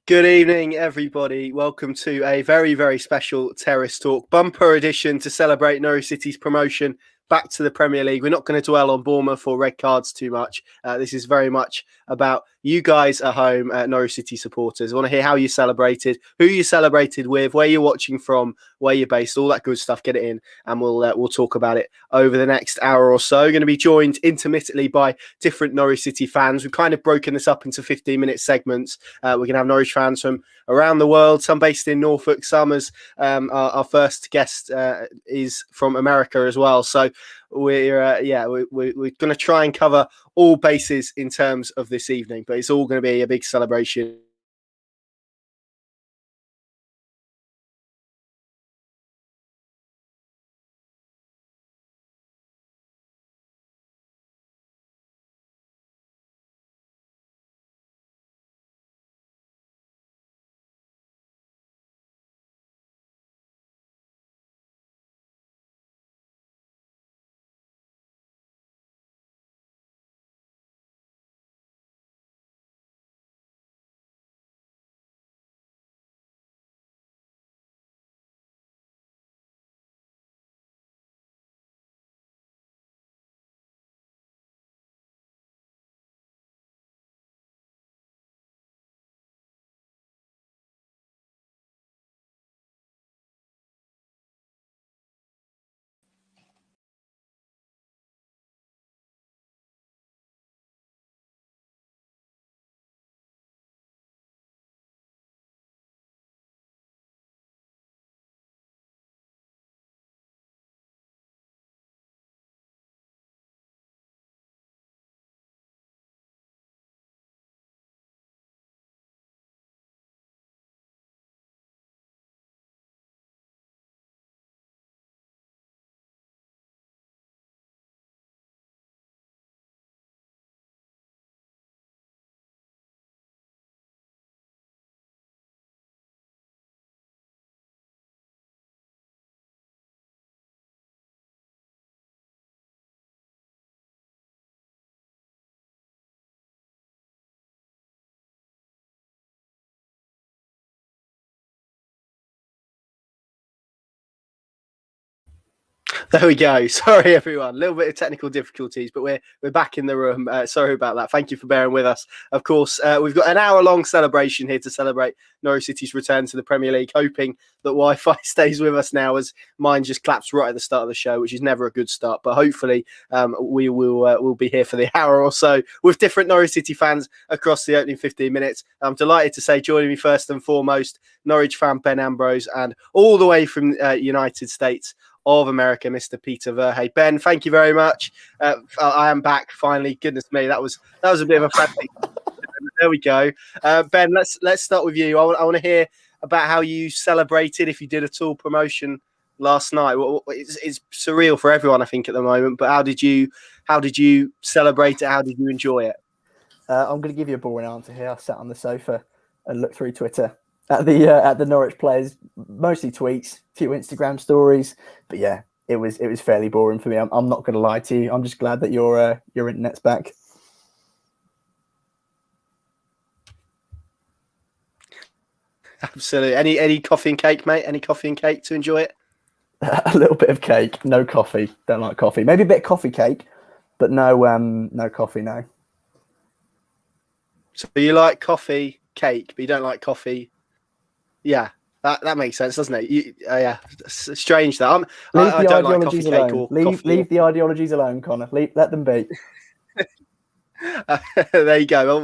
Good evening, everybody. Welcome to a very, very special Terrace Talk bumper edition to celebrate Norwich City's promotion back to the Premier League. We're not going to dwell on Bournemouth or red cards too much. This is very much about you guys at home, Norwich City supporters. I want to hear how you celebrated, who you celebrated with, where you're watching from, where you're based, all that good stuff. Get it in, and we'll talk about it over the next hour or so. Going to be joined intermittently by different Norwich City fans. We've kind of broken this up into 15-minute segments. We're going to have Norwich fans from around the world, some based in Norfolk, some as our first guest is from America as well. So we're going to try and cover all bases in terms of this evening, but it's all going to be a big celebration. There we go. Sorry, everyone. A little bit of technical difficulties, but we're back in the room. Sorry about that. Thank you for bearing with us. Of course, we've got an hour-long celebration here to celebrate Norwich City's return to the Premier League, hoping that Wi-Fi stays with us now, as mine just collapsed right at the start of the show, which is never a good start. But hopefully, we'll be here for the hour or so with different Norwich City fans across the opening 15 minutes. I'm delighted to say, joining me first and foremost, Norwich fan Ben Ambrose, and all the way from United States of America, Mr. Peter Verhey. Ben, thank you very much. I am back finally. Goodness me, that was a bit of a frantic. There we go. Ben, let's start with you. I want to hear about how you celebrated, if you did at all, promotion last night. It's surreal for everyone, I think, at the moment. But how did you celebrate it? How did you enjoy it? I'm going to give you a boring answer here. I sat on the sofa and looked through Twitter at the Norwich players, mostly tweets, a few Instagram stories, but yeah, it was fairly boring for me. I'm not going to lie to you. I'm just glad that your internet's back. Absolutely. Any coffee and cake, mate? Any coffee and cake to enjoy it? A little bit of cake, no coffee. Don't like coffee. Maybe a bit of coffee cake, but no coffee. No. So you like coffee cake, but you don't like coffee. Yeah, that makes sense, doesn't it? Yeah, it's strange that I don't like coffee cake alone. Leave the ideologies alone, Connor. Let them be. There you go.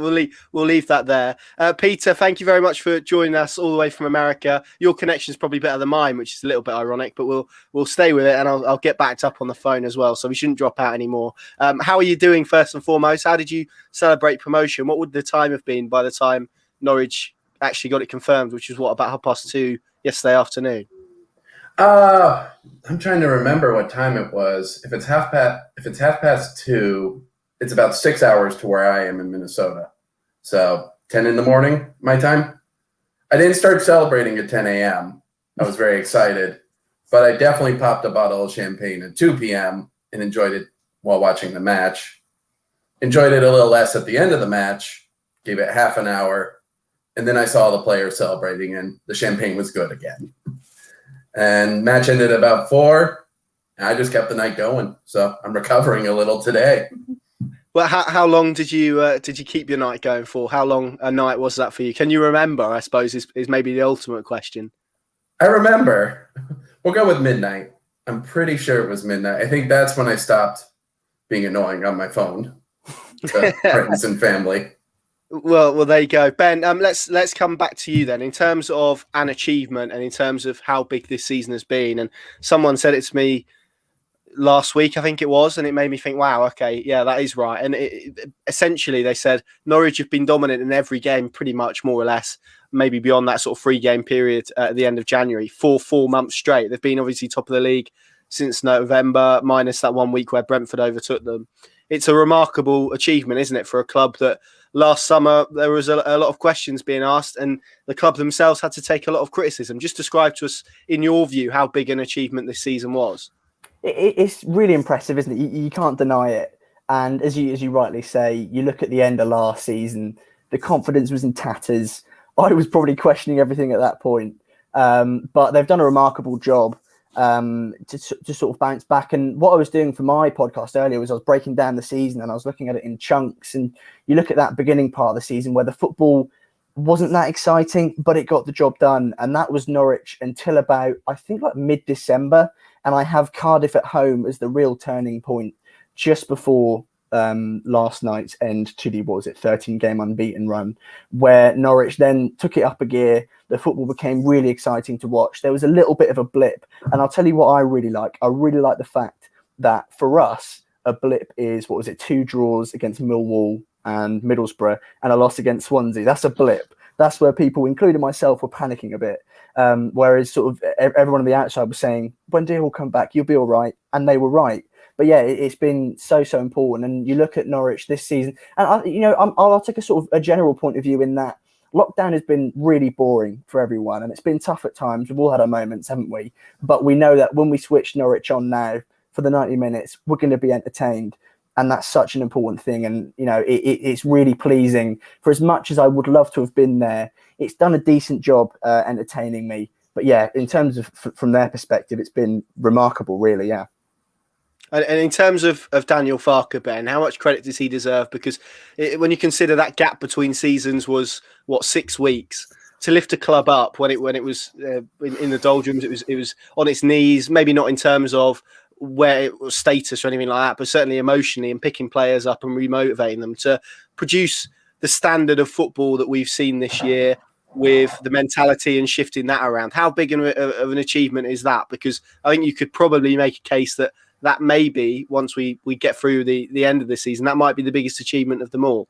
We'll leave that there. Peter, thank you very much for joining us all the way from America. Your connection is probably better than mine, which is a little bit ironic, but we'll stay with it, and I'll get backed up on the phone as well, so we shouldn't drop out anymore. How are you doing, first and foremost? How did you celebrate promotion? What would the time have been by the time Norwich actually got it confirmed, which was about 2:30 yesterday afternoon? I'm trying to remember what time it was. If it's half past 2, it's about 6 hours to where I am in Minnesota. So 10 in the morning, my time. I didn't start celebrating at 10 a.m. I was very excited, but I definitely popped a bottle of champagne at 2 p.m. and enjoyed it while watching the match. Enjoyed it a little less at the end of the match, gave it half an hour, And then I saw the players celebrating, and the champagne was good again. And match ended about 4. And I just kept the night going. So I'm recovering a little today. Well, how long did you keep your night going for? How long a night was that for you? Can you remember? I suppose is maybe the ultimate question. I remember. We'll go with midnight. I'm pretty sure it was midnight. I think that's when I stopped being annoying on my phone to friends and family. Well, there you go, Ben. Let's come back to you then in terms of an achievement and in terms of how big this season has been. And someone said it to me last week, I think it was, and it made me think, wow, okay, yeah, that is right. And essentially, they said Norwich have been dominant in every game, pretty much, more or less, maybe beyond that sort of 3-game period at the end of January, for 4 months straight. They've been obviously top of the league since November, minus that 1 week where Brentford overtook them. It's a remarkable achievement, isn't it, for a club that last summer there was a lot of questions being asked, and the club themselves had to take a lot of criticism. Just describe to us, in your view, how big an achievement this season was. It's really impressive, isn't it? You can't deny it. And as you rightly say, you look at the end of last season, the confidence was in tatters. I was probably questioning everything at that point. But they've done a remarkable job to sort of bounce back. And what I was doing for my podcast earlier was I was breaking down the season and I was looking at it in chunks. And you look at that beginning part of the season where the football wasn't that exciting, but it got the job done. And that was Norwich until about, I think, like mid-December. And I have Cardiff at home as the real turning point just before last night's end to the, 13-game unbeaten run, where Norwich then took it up a gear. The football became really exciting to watch. There was a little bit of a blip. And I'll tell you what I really like. I really like the fact that for us, a blip is, 2 draws against Millwall and Middlesbrough and a loss against Swansea. That's a blip. That's where people, including myself, were panicking a bit. Whereas sort of everyone on the outside was saying, when Deere will come back, you'll be all right. And they were right. But yeah, it's been so important. And you look at Norwich this season, and I'll take a sort of a general point of view in that lockdown has been really boring for everyone. And it's been tough at times. We've all had our moments, haven't we? But we know that when we switch Norwich on now for the 90 minutes, we're going to be entertained. And that's such an important thing. And, it's really pleasing. For as much as I would love to have been there, it's done a decent job entertaining me. But yeah, in terms of from their perspective, it's been remarkable, really, yeah. And in terms of Daniel Farke, Ben, how much credit does he deserve? Because when you consider that gap between seasons was, 6 weeks, to lift a club up when it was in the doldrums, it was on its knees, maybe not in terms of where it was status or anything like that, but certainly emotionally, and picking players up and remotivating them to produce the standard of football that we've seen this year, with the mentality and shifting that around. How big of an achievement is that? Because I think you could probably make a case that maybe once we get through the end of the season, that might be the biggest achievement of them all.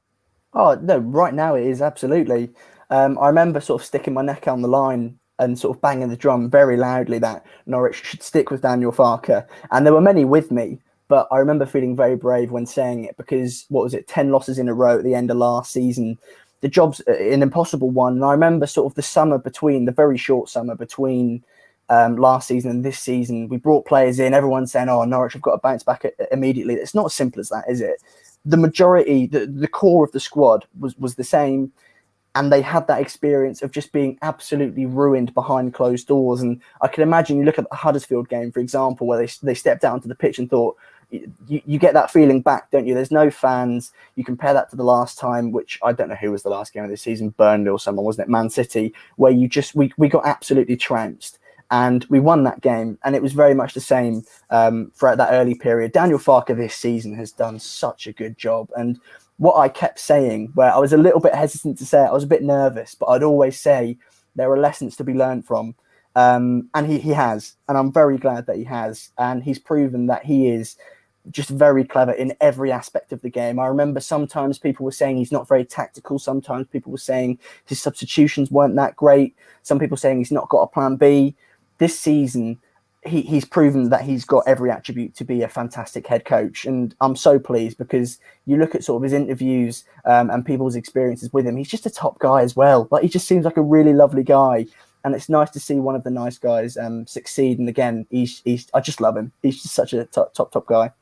Oh, no, right now it is, absolutely. I remember sort of sticking my neck on the line and sort of banging the drum very loudly that Norwich should stick with Daniel Farke. And there were many with me, but I remember feeling very brave when saying it because, 10 losses in a row at the end of last season. The job's an impossible one. And I remember sort of the very short summer between last season and this season, we brought players in, everyone saying, oh, Norwich have got to bounce back immediately. It's not as simple as that, is it? The majority, the core of the squad was the same. And they had that experience of just being absolutely ruined behind closed doors. And I can imagine you look at the Huddersfield game, for example, where they stepped out onto the pitch and thought, you get that feeling back, don't you? There's no fans. You compare that to the last time, which I don't know who was the last game of the season, Burnley or someone, wasn't it? Man City, where we got absolutely trounced. And we won that game. And it was very much the same throughout that early period. Daniel Farke this season has done such a good job. And what I kept saying, where I was a little bit hesitant to say it, I was a bit nervous, but I'd always say there are lessons to be learned from. And he has. And I'm very glad that he has. And he's proven that he is just very clever in every aspect of the game. I remember sometimes people were saying he's not very tactical. Sometimes people were saying his substitutions weren't that great. Some people saying he's not got a plan B. This season, he's proven that he's got every attribute to be a fantastic head coach. And I'm so pleased because you look at sort of his interviews and people's experiences with him. He's just a top guy as well. Like, he just seems like a really lovely guy. And it's nice to see one of the nice guys succeed. And again, I just love him. He's just such a top guy.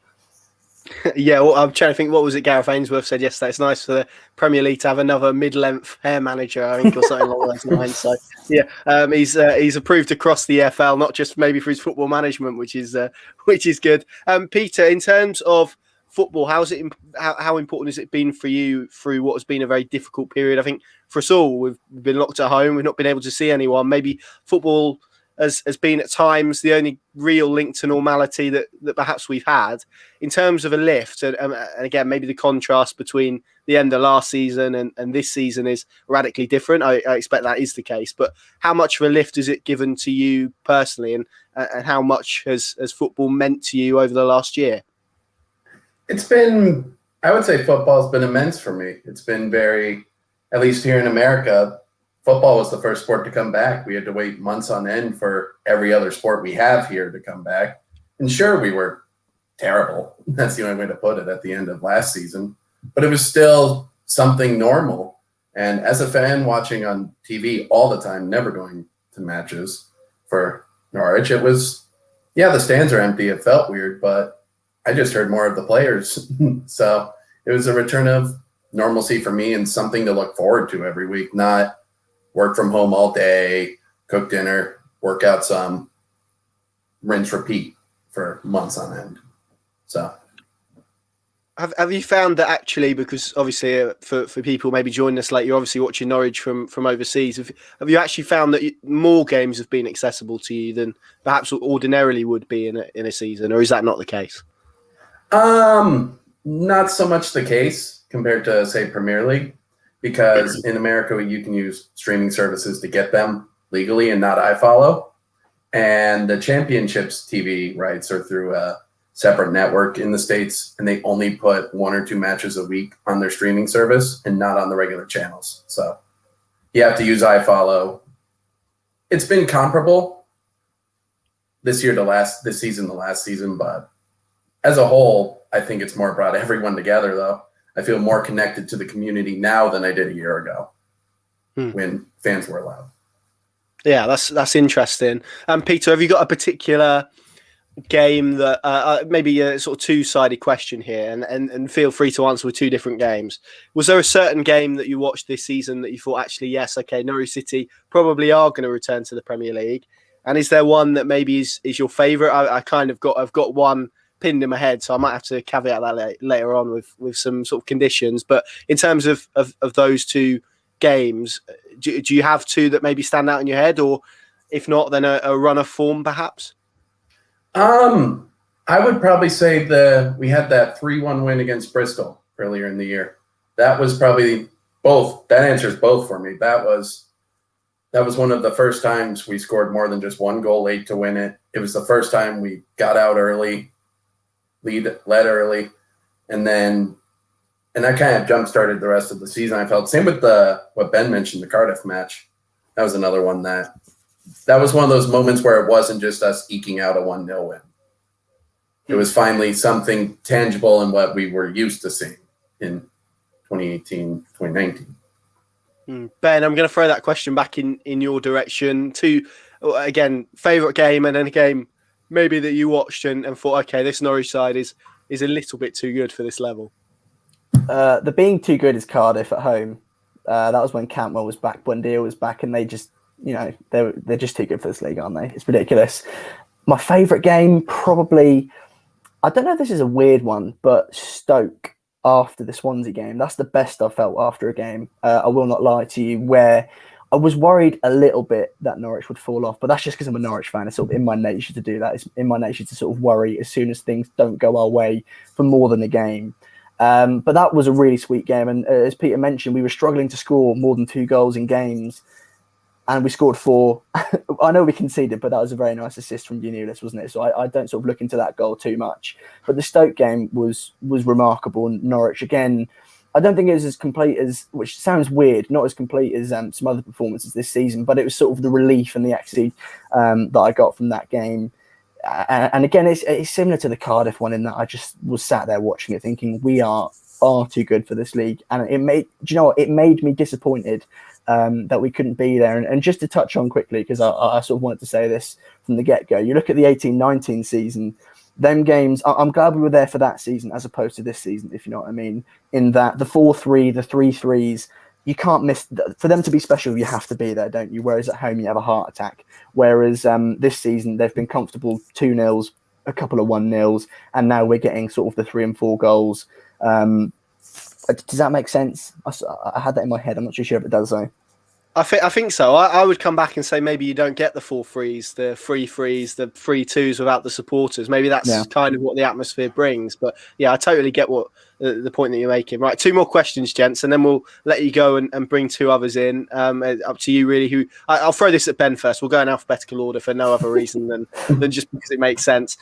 Yeah, well, I'm trying to think. What was it Gareth Ainsworth said yesterday? It's nice for the Premier League to have another mid-length hair manager, I think, or something along those lines. So, yeah, he's approved across the EFL, not just maybe for his football management, which is good. Peter, in terms of football, how important has it been for you through what has been a very difficult period? I think for us all, we've been locked at home, we've not been able to see anyone. Maybe football has been at times the only real link to normality that perhaps we've had. In terms of a lift, and again, maybe the contrast between the end of last season and this season is radically different. I expect that is the case. But how much of a lift has it given to you personally, and how much has football meant to you over the last year? It's been, I would say football's been immense for me. It's been very, at least here in America, football was the first sport to come back. We had to wait months on end for every other sport we have here to come back. And sure, we were terrible. That's the only way to put it at the end of last season. But it was still something normal. And as a fan watching on TV all the time, never going to matches for Norwich, it was, yeah, the stands are empty. It felt weird, but I just heard more of the players. So it was a return of normalcy for me and something to look forward to every week, not work from home all day, cook dinner, work out some, rinse, repeat for months on end. So have you found that actually, because obviously for people maybe joining us late, you're obviously watching Norwich from overseas. Have you actually found that more games have been accessible to you than perhaps ordinarily would be in a season, or is that not the case? Not so much the case compared to, say, Premier League, because in America you can use streaming services to get them legally and not iFollow. And the championships TV rights are through a separate network in the States, and they only put 1 or 2 matches a week on their streaming service and not on the regular channels. So you have to use iFollow. It's been comparable this season to last season, but as a whole, I think it's more brought everyone together, though. I feel more connected to the community now than I did a year ago when fans were allowed. Yeah, that's interesting. Peter, have you got a particular game that maybe a sort of two-sided question here, and feel free to answer with 2 different games? Was there a certain game that you watched this season that you thought, actually, yes, okay, Norwich City probably are going to return to the Premier League? And is there one that maybe is your favourite? I've got one pinned in my head, so I might have to caveat that later on with some sort of conditions. But in terms of those 2 games, do you have 2 that maybe stand out in your head, or if not, then a run of form perhaps? I would probably say we had that 3-1 win against Bristol earlier in the year. That was probably both. That answers both for me. That was one of the first times we scored more than just 1 goal late to win it. It was the first time we got out early, led early, and that kind of jump-started the rest of the season, I felt. Same with what Ben mentioned, the Cardiff match. That was another one that was one of those moments where it wasn't just us eking out a 1-0 win. It was finally something tangible in what we were used to seeing in 2018, 2019. Ben, I'm going to throw that question back in your direction. 2, again, favourite game, and then a game maybe that you watched and thought, okay, this Norwich side is a little bit too good for this level. The being too good is Cardiff at home. That was when Cantwell was back, Buendia was back, and they just, they're just too good for this league, aren't they? It's ridiculous. My favourite game, probably, I don't know if this is a weird one, but Stoke after the Swansea game. That's the best I felt after a game. I will not lie to you, where I was worried a little bit that Norwich would fall off, but that's just because I'm a Norwich fan. It's sort of in my nature to do that. It's in my nature to sort of worry as soon as things don't go our way for more than a game. But that was a really sweet game. And as Peter mentioned, we were struggling to score more than 2 goals in games, and we scored 4. I know we conceded, but that was a very nice assist from Giannoulis, wasn't it? So I don't sort of look into that goal too much. But the Stoke game was remarkable. And Norwich, again, I don't think it was as complete as, which sounds weird, not as complete as some other performances this season, but it was sort of the relief and the ecstasy that I got from that game. And again, it's similar to the Cardiff one in that I just was sat there watching it thinking we are too good for this league. And it made me disappointed that we couldn't be there. And just to touch on quickly, because I sort of wanted to say this from the get-go, you look at the 18-19 season, them games, I'm glad we were there for that season as opposed to this season, if you know what I mean. In that the 4-3, the 3-3s, you can't miss. For them to be special, you have to be there, don't you? Whereas at home, you have a heart attack. Whereas this season, they've been comfortable 2-0s, a couple of 1-0s, and now we're getting sort of the 3 and 4 goals. Does that make sense? I had that in my head. I'm not too sure if it does, though. I think so. I would come back and say maybe you don't get the 4-3s, the 3-3s, the 3-2s without the supporters. Maybe that's kind of what the atmosphere brings. But yeah, I totally get what the point that you're making. Right, 2 more questions, gents, and then we'll let you go and bring 2 others in. Up to you, really. I'll throw this at Ben first. We'll go in alphabetical order for no other reason than just because it makes sense.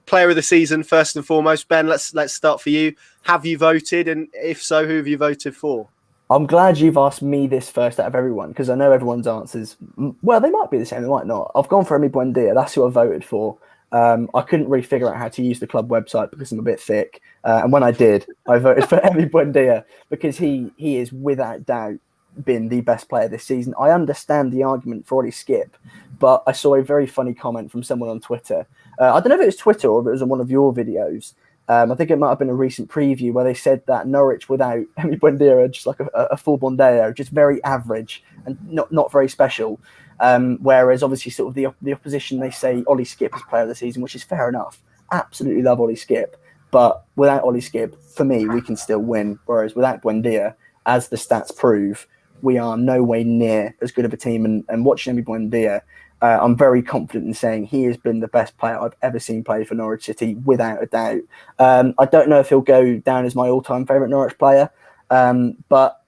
Player of the season, first and foremost. Ben, let's start for you. Have you voted, and if so, who have you voted for? I'm glad you've asked me this first out of everyone, because I know everyone's answers, well, they might be the same, they might not. I've gone for Emi Buendia. That's who I voted for. I couldn't really figure out how to use the club website because I'm a bit thick. And when I did, I voted for Emi Buendia because he is without doubt been the best player this season. I understand the argument for Ollie Skip, but I saw a very funny comment from someone on Twitter. I don't know if it was Twitter or if it was on one of your videos. I think it might have been a recent preview where they said that Norwich without Emi Buendia are just like a full Bondeo, just very average and not very special. Whereas obviously sort of the opposition, they say Ollie Skip is player of the season, which is fair enough. Absolutely love Ollie Skip. But without Ollie Skip, for me, we can still win. Whereas without Buendia, as the stats prove, we are no way near as good of a team. And watching Emi Buendia, I'm very confident in saying he has been the best player I've ever seen play for Norwich City, without a doubt. I don't know if he'll go down as my all-time favourite Norwich player, but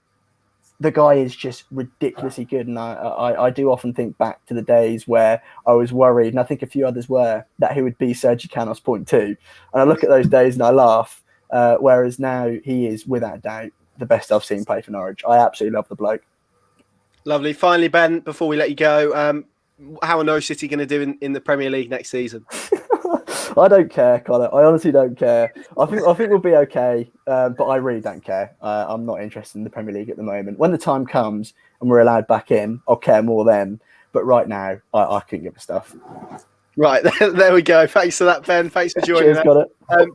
the guy is just ridiculously good. And I do often think back to the days where I was worried, and I think a few others were, that he would be Sergi Canos .2. And I look at those days and I laugh, whereas now he is, without doubt, the best I've seen play for Norwich. I absolutely love the bloke. Lovely. Finally, Ben, before we let you go, how are Norwich City going to do in the Premier League next season? I don't care, Connor. I honestly don't care. I think we'll be okay, but I really don't care. I'm not interested in the Premier League at the moment. When the time comes and we're allowed back in, I'll care more then. But right now, I couldn't give a stuff. Right, there we go. Thanks for that, Ben. Thanks for joining us.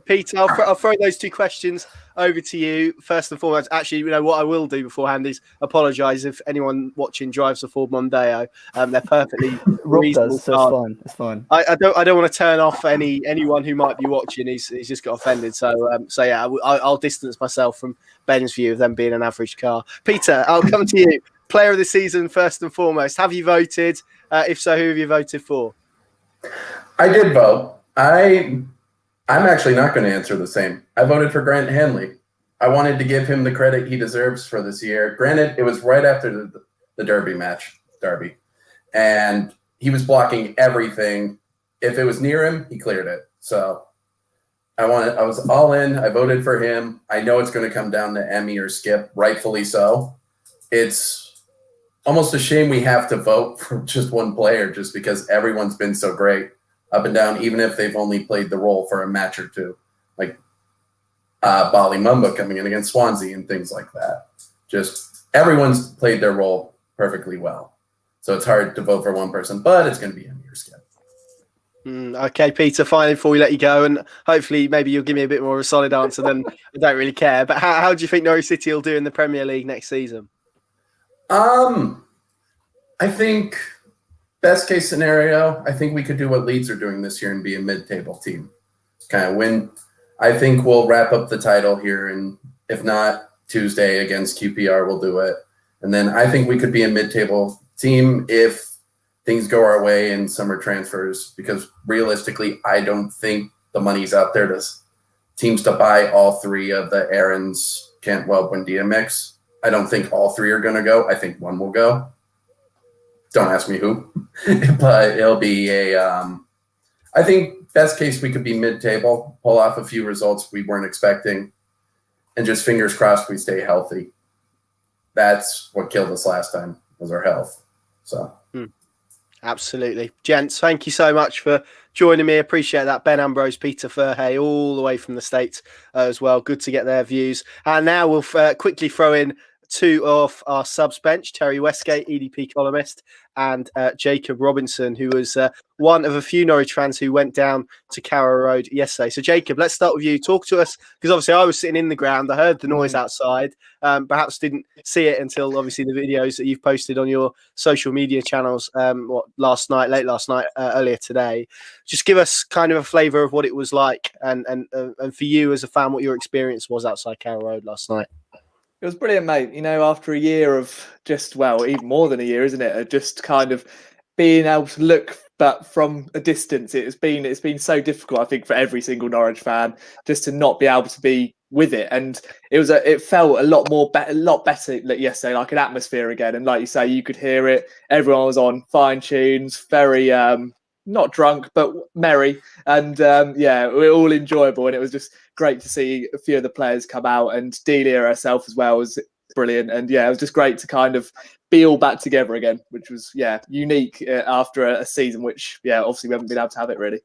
Peter, I'll throw those 2 questions over to you. First and foremost, actually, you know what I will do beforehand is apologise if anyone watching drives a Ford Mondeo. They're perfectly reasonable. So it's fine. I don't want to turn off anyone who might be watching. He's just got offended. So yeah, I'll distance myself from Ben's view of them being an average car. Peter, I'll come to you. Player of the season, first and foremost. Have you voted? If so, who have you voted for? I did vote. I'm actually not going to answer the same. I voted for Grant Hanley. I wanted to give him the credit he deserves for this year. Granted, it was right after the Derby, and he was blocking everything. If it was near him, he cleared it. So I was all in. I voted for him. I know it's going to come down to Emi or Skip, rightfully so. It's almost a shame we have to vote for just one player just because everyone's been so great up and down, even if they've only played the role for a match or 2. Like Bali Mumba coming in against Swansea and things like that. Just everyone's played their role perfectly well. So it's hard to vote for one person, but it's going to be Emi or Skip. Okay, Peter, finally, before we let you go, and hopefully maybe you'll give me a bit more of a solid answer than I don't really care. But how do you think Norwich City will do in the Premier League next season? I think best case scenario, I think we could do what Leeds are doing this year and be a mid-table team. Kind of win. I think we'll wrap up the title here, and if not Tuesday against QPR, we'll do it. And then I think we could be a mid-table team if things go our way in summer transfers, because realistically, I don't think the money's out there to teams to buy all 3 of the Aarons, Cantwell, Buendia mix. I don't think all 3 are going to go. I think one will go. Don't ask me who, but it'll be I think best case we could be mid-table, pull off a few results we weren't expecting, and just fingers crossed we stay healthy. That's what killed us last time, was our health. So. Absolutely. Gents, thank you so much for joining me. Appreciate that. Ben Ambrose, Peter Farke, all the way from the States as well. Good to get their views. And now we'll quickly throw in two of our subs bench, Terry Westgate, EDP columnist, and Jacob Robinson, who was one of a few Norwich fans who went down to Carrow Road yesterday. So, Jacob, let's start with you. Talk to us, because obviously I was sitting in the ground. I heard the noise outside, perhaps didn't see it until obviously the videos that you've posted on your social media channels last night, late last night, earlier today. Just give us kind of a flavour of what it was like, and for you as a fan, what your experience was outside Carrow Road last night. It was brilliant, mate. You know, after a year of just, well, even more than a year, isn't it? Of just kind of being able to look, but from a distance, it's been so difficult, I think, for every single Norwich fan, just to not be able to be with it. And it felt a lot better yesterday, like an atmosphere again. And like you say, you could hear it. Everyone was on fine tunes, very not drunk, but merry. And we're all enjoyable. And it was just great to see a few of the players come out, and Delia herself as well was brilliant. And it was just great to kind of be all back together again, which was unique after a season which obviously we haven't been able to have it really.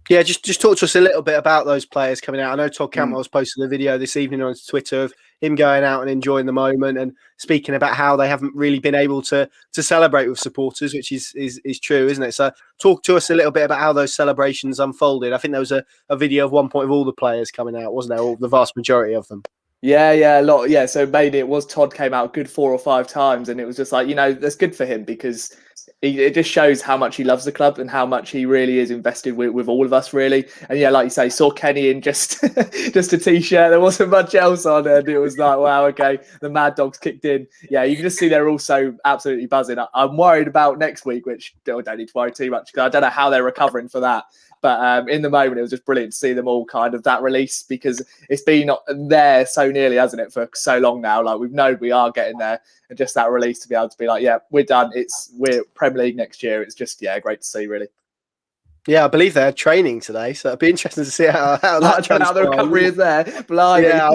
Yeah, just talk to us a little bit about those players coming out. I know Todd Cantwell's posted a video this evening on Twitter of him going out and enjoying the moment and speaking about how they haven't really been able to celebrate with supporters, which is true, isn't it? So talk to us a little bit about how those celebrations unfolded. I think there was a video of one point of all the players coming out, wasn't there? Or the vast majority of them. Yeah, a lot. Yeah, so mainly it was Todd came out good 4 or 5 times, and it was just like, that's good for him, because it just shows how much he loves the club and how much he really is invested with all of us, really. And like you say, saw Kenny in just a t-shirt. There wasn't much else on, and it was like, wow, okay, the Mad Dogs kicked in. Yeah, you can just see they're all so absolutely buzzing. I'm worried about next week, which I don't need to worry too much, because I don't know how they're recovering for that. But in the moment, it was just brilliant to see them all kind of that release, because it's been there so nearly, hasn't it, for so long now. Like, we've known we are getting there, and just that release to be able to be like, yeah, we're done. We're Premier League next year. It's just, great to see, really. Yeah, I believe they're training today, so it'd be interesting to see how the recovery is there. Blimey. Yeah,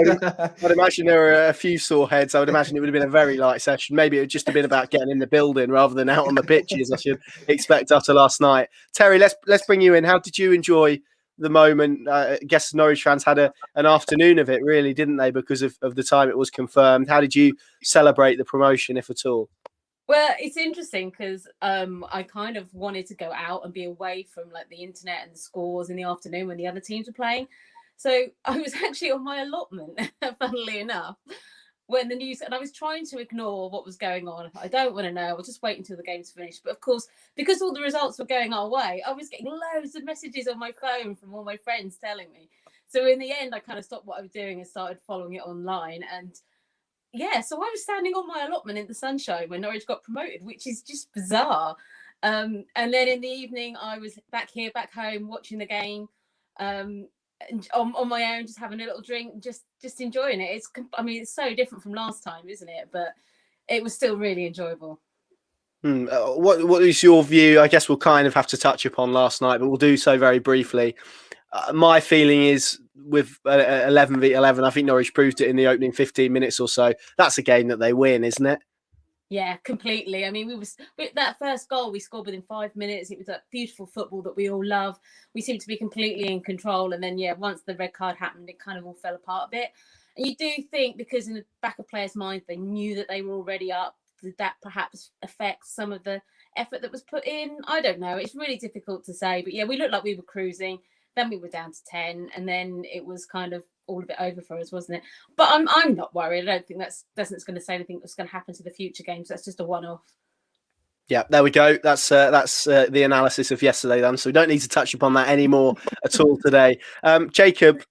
I'd imagine there were a few sore heads. I would imagine it would have been a very light session. Maybe it would just have been about getting in the building rather than out on the pitches, I should expect, after last night. Terry, let's bring you in. How did you enjoy the moment? I guess Norwich fans had an afternoon of it, really, didn't they, because of the time it was confirmed. How did you celebrate the promotion, if at all? Well, it's interesting because I kind of wanted to go out and be away from like the internet and the scores in the afternoon when the other teams were playing. So I was actually on my allotment, funnily enough, when the news, and I was trying to ignore what was going on. I don't want to know. I'll just wait until the game's finished. But of course, because all the results were going our way, I was getting loads of messages on my phone from all my friends telling me. So in the end, I kind of stopped what I was doing and started following it online. And so I was standing on my allotment in the sunshine when Norwich got promoted, which is just bizarre. And then in the evening, I was back home, watching the game on my own, just having a little drink, just enjoying it. It's so different from last time, isn't it? But it was still really enjoyable. What is your view? I guess we'll kind of have to touch upon last night, but we'll do so very briefly. My feeling is, with 11 v 11, I think Norwich proved it in the opening 15 minutes or so. That's a game that they win, isn't it? Yeah, completely. I mean, with that first goal we scored within 5 minutes. It was that beautiful football that we all love. We seemed to be completely in control. And then, once the red card happened, it kind of all fell apart a bit. And you do think, because in the back of players' minds, they knew that they were already up, that perhaps affects some of the effort that was put in. I don't know. It's really difficult to say. But we looked like we were cruising. Then we were down to 10, and then it was kind of all of it over for us, wasn't it? But I'm not worried. I don't think that's going to say anything that's going to happen to the future games. That's just a one-off. Yeah, there we go. That's the analysis of yesterday, then. So we don't need to touch upon that anymore at all today. Jacob,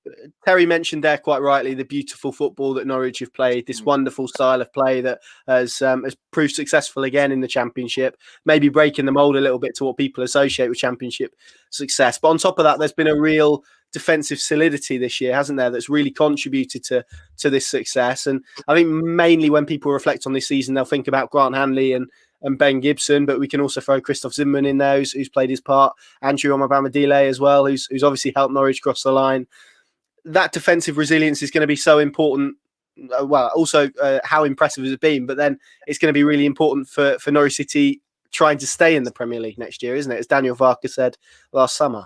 Terry mentioned there quite rightly the beautiful football that Norwich have played, this wonderful style of play that has proved successful again in the Championship, maybe breaking the mould a little bit to what people associate with Championship success. But on top of that, there's been a real defensive solidity this year, hasn't there, that's really contributed to this success. And I think mainly when people reflect on this season, they'll think about Grant Hanley and Ben Gibson, but we can also throw Christoph Zimmerman in there, who's played his part, Andrew Omabamadile as well, who's obviously helped Norwich cross the line. That defensive resilience is going to be so important. Well, also how impressive has it been, but then it's going to be really important for Norwich City trying to stay in the Premier League next year, isn't it? As Daniel Farke said last summer.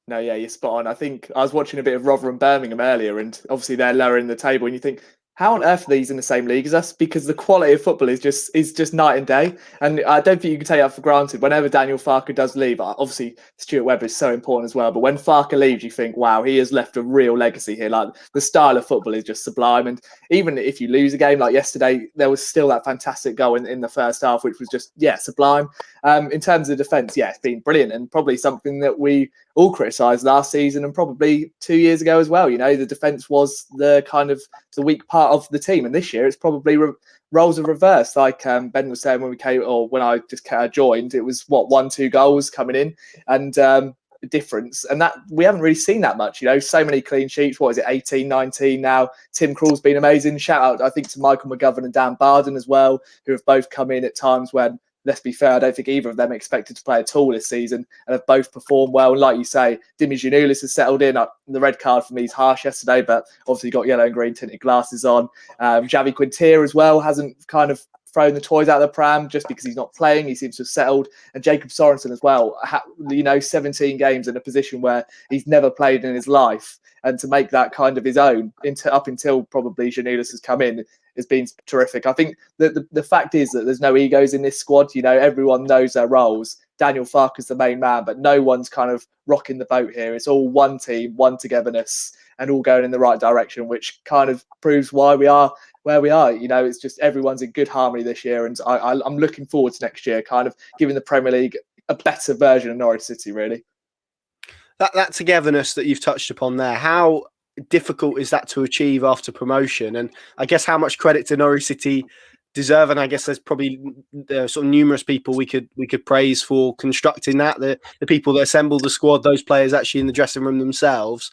No, yeah, you're spot on. I think I was watching a bit of Rotherham Birmingham earlier, and obviously they're lower in the table, and you think how on earth are these in the same league as us? Because the quality of football is just night and day. And I don't think you can take that for granted. Whenever Daniel Farke does leave, obviously Stuart Webber is so important as well. But when Farke leaves, you think, wow, he has left a real legacy here. Like, the style of football is just sublime. And even if you lose a game like yesterday, there was still that fantastic goal in the first half, which was just, sublime. In terms of defence, it's been brilliant, and probably something that we all criticised last season and probably 2 years ago as well. You know, the defence was the kind of the weak part of the team, and this year it's probably roles are reversed. Like Ben was saying when we came, or when I just joined, it was 1-2 goals coming in, and difference, and that we haven't really seen that much. You know, so many clean sheets. What is it, 18, 19 now? Tim Krul's been amazing. Shout out, I think, to Michael McGovern and Dan Barden as well, who have both come in at times when, let's be fair, I don't think either of them expected to play at all this season, and have both performed well. And like you say, Dimi Giannoulis has settled in. The red card for me is harsh yesterday, but obviously got yellow and green tinted glasses on. Xavi Quinteira as well hasn't kind of thrown the toys out of the pram just because he's not playing. He seems to have settled. And Jacob Sorensen as well, 17 games in a position where he's never played in his life. And to make that kind of his own up until probably Giannoulis has come in has been terrific. I think that the fact is that there's no egos in this squad. You know, everyone knows their roles. Daniel Farke is the main man, but no one's kind of rocking the boat here. It's all one team, one togetherness, and all going in the right direction, which kind of proves why we are where we are. You know, it's just everyone's in good harmony this year, and I'm looking forward to next year, kind of giving the Premier League a better version of Norwich City, really. That togetherness that you've touched upon there, how difficult is that to achieve after promotion? And I guess how much credit to Norwich City deserve? And I guess there's probably sort of numerous people we could praise for constructing that. The people that assemble the squad, those players actually in the dressing room themselves.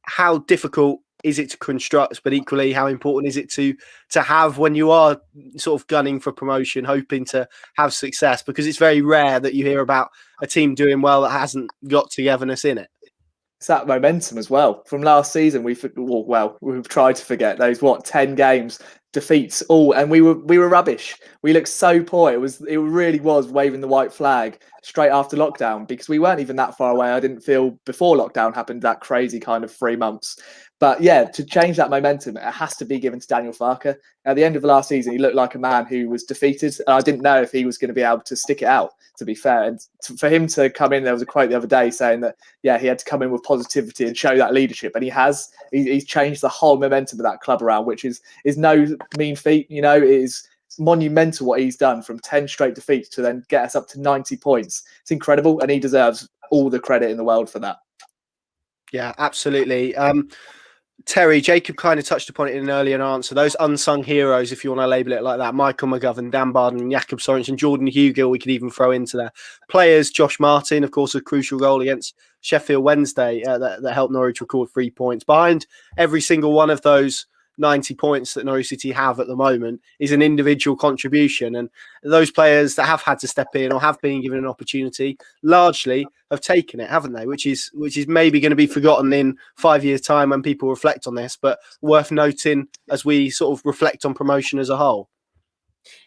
How difficult is it to construct, but equally how important is it to have when you are sort of gunning for promotion, hoping to have success? Because it's very rare that you hear about a team doing well that hasn't got togetherness in it. It's that momentum as well from last season. We've tried to forget those 10 games, defeats all, and we were rubbish. We looked so poor. It really was waving the white flag straight after lockdown, because we weren't even that far away. I didn't feel before lockdown happened, that crazy kind of 3 months. But yeah, to change that momentum, it has to be given to Daniel Farke. At the end of the last season, he looked like a man who was defeated. And I didn't know if he was going to be able to stick it out, to be fair. And for him to come in, there was a quote the other day saying that, he had to come in with positivity and show that leadership. And he has. He's changed the whole momentum of that club around, which is no mean feat. You know, it is monumental what he's done, from 10 straight defeats to then get us up to 90 points. It's incredible, and he deserves all the credit in the world for that. Yeah, absolutely. Terry, Jacob kind of touched upon it in an earlier answer. Those unsung heroes, if you want to label it like that, Michael McGovern, Dan Barden, Jakob Sorensen, Jordan Hugill, we could even throw into there. Players, Josh Martin, of course, a crucial goal against Sheffield Wednesday that helped Norwich record 3 points. Behind every single one of those 90 points that Norwich City have at the moment is an individual contribution, and those players that have had to step in or have been given an opportunity largely have taken it, haven't they? Which is maybe going to be forgotten in 5 years' time when people reflect on this, but worth noting as we sort of reflect on promotion as a whole.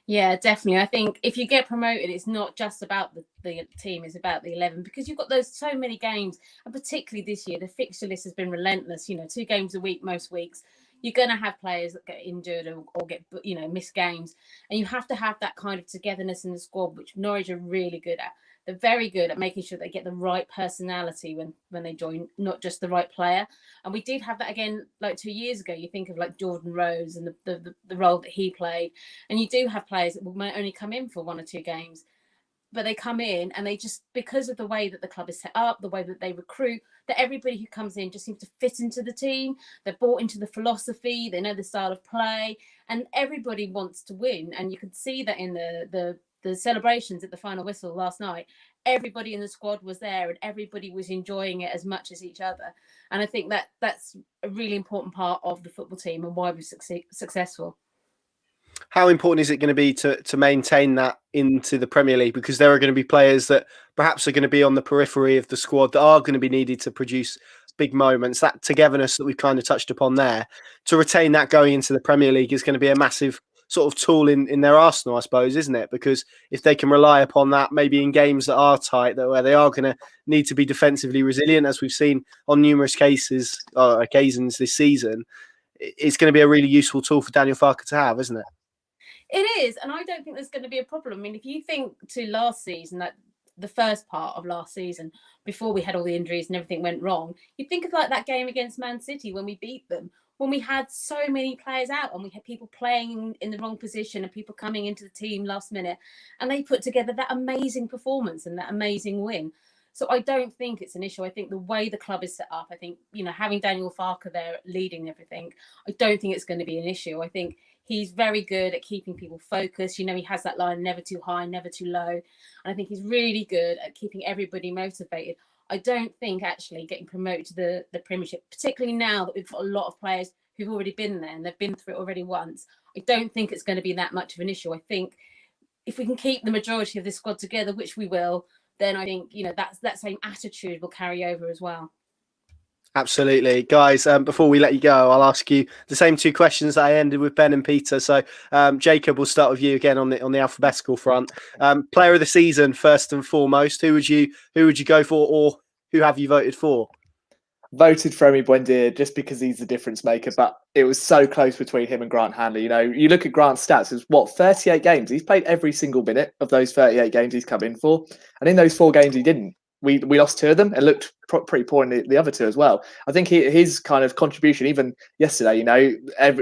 Yeah, definitely. I think if you get promoted, it's not just about the team, it's about the 11, because you've got so many games, and particularly this year, the fixture list has been relentless. 2 games a week most weeks. You're going to have players that get injured or get, miss games. And you have to have that kind of togetherness in the squad, which Norwich are really good at. They're very good at making sure they get the right personality when they join, not just the right player. And we did have that again, like 2 years ago. You think of like Jordan Rose and the role that he played. And you do have players that might only come in for 1 or 2 games. But they come in and they just, because of the way that the club is set up, the way that they recruit, that everybody who comes in just seems to fit into the team. They're bought into the philosophy. They know the style of play, and everybody wants to win. And you could see that in the celebrations at the final whistle last night. Everybody in the squad was there, and everybody was enjoying it as much as each other. And I think that's a really important part of the football team and why we're successful. How important is it going to be to maintain that into the Premier League? Because there are going to be players that perhaps are going to be on the periphery of the squad that are going to be needed to produce big moments. That togetherness that we've kind of touched upon there, to retain that going into the Premier League is going to be a massive sort of tool in their arsenal, I suppose, isn't it? Because if they can rely upon that, maybe in games that are tight, where they are going to need to be defensively resilient, as we've seen on numerous occasions this season, it's going to be a really useful tool for Daniel Farke to have, isn't it? It is, and I don't think there's going to be a problem. I mean, if you think to last season, that the first part of last season, before we had all the injuries and everything went wrong, you think of like that game against Man City when we beat them, when we had so many players out and we had people playing in the wrong position and people coming into the team last minute, and they put together that amazing performance and that amazing win. So I don't think it's an issue. I think the way the club is set up, I think, having Daniel Farke there leading everything, I don't think it's going to be an issue. I think he's very good at keeping people focused. He has that line, never too high, never too low. And I think he's really good at keeping everybody motivated. I don't think actually getting promoted to the Premiership, particularly now that we've got a lot of players who've already been there and they've been through it already once, I don't think it's going to be that much of an issue. I think if we can keep the majority of the squad together, which we will, then I think, that same attitude will carry over as well. Absolutely. Guys, before we let you go, I'll ask you the same two questions that I ended with Ben and Peter. So, Jacob, we'll start with you again on the alphabetical front. Player of the season, first and foremost, who would you go for, or who have you voted for? Voted for Emi Buendia just because he's the difference maker, but it was so close between him and Grant Hanley. You look at Grant's stats, it's 38 games. He's played every single minute of those 38 games he's come in for. And in those 4 games he didn't. We lost 2 of them and looked pretty poor in the other 2 as well. I think his kind of contribution, even yesterday,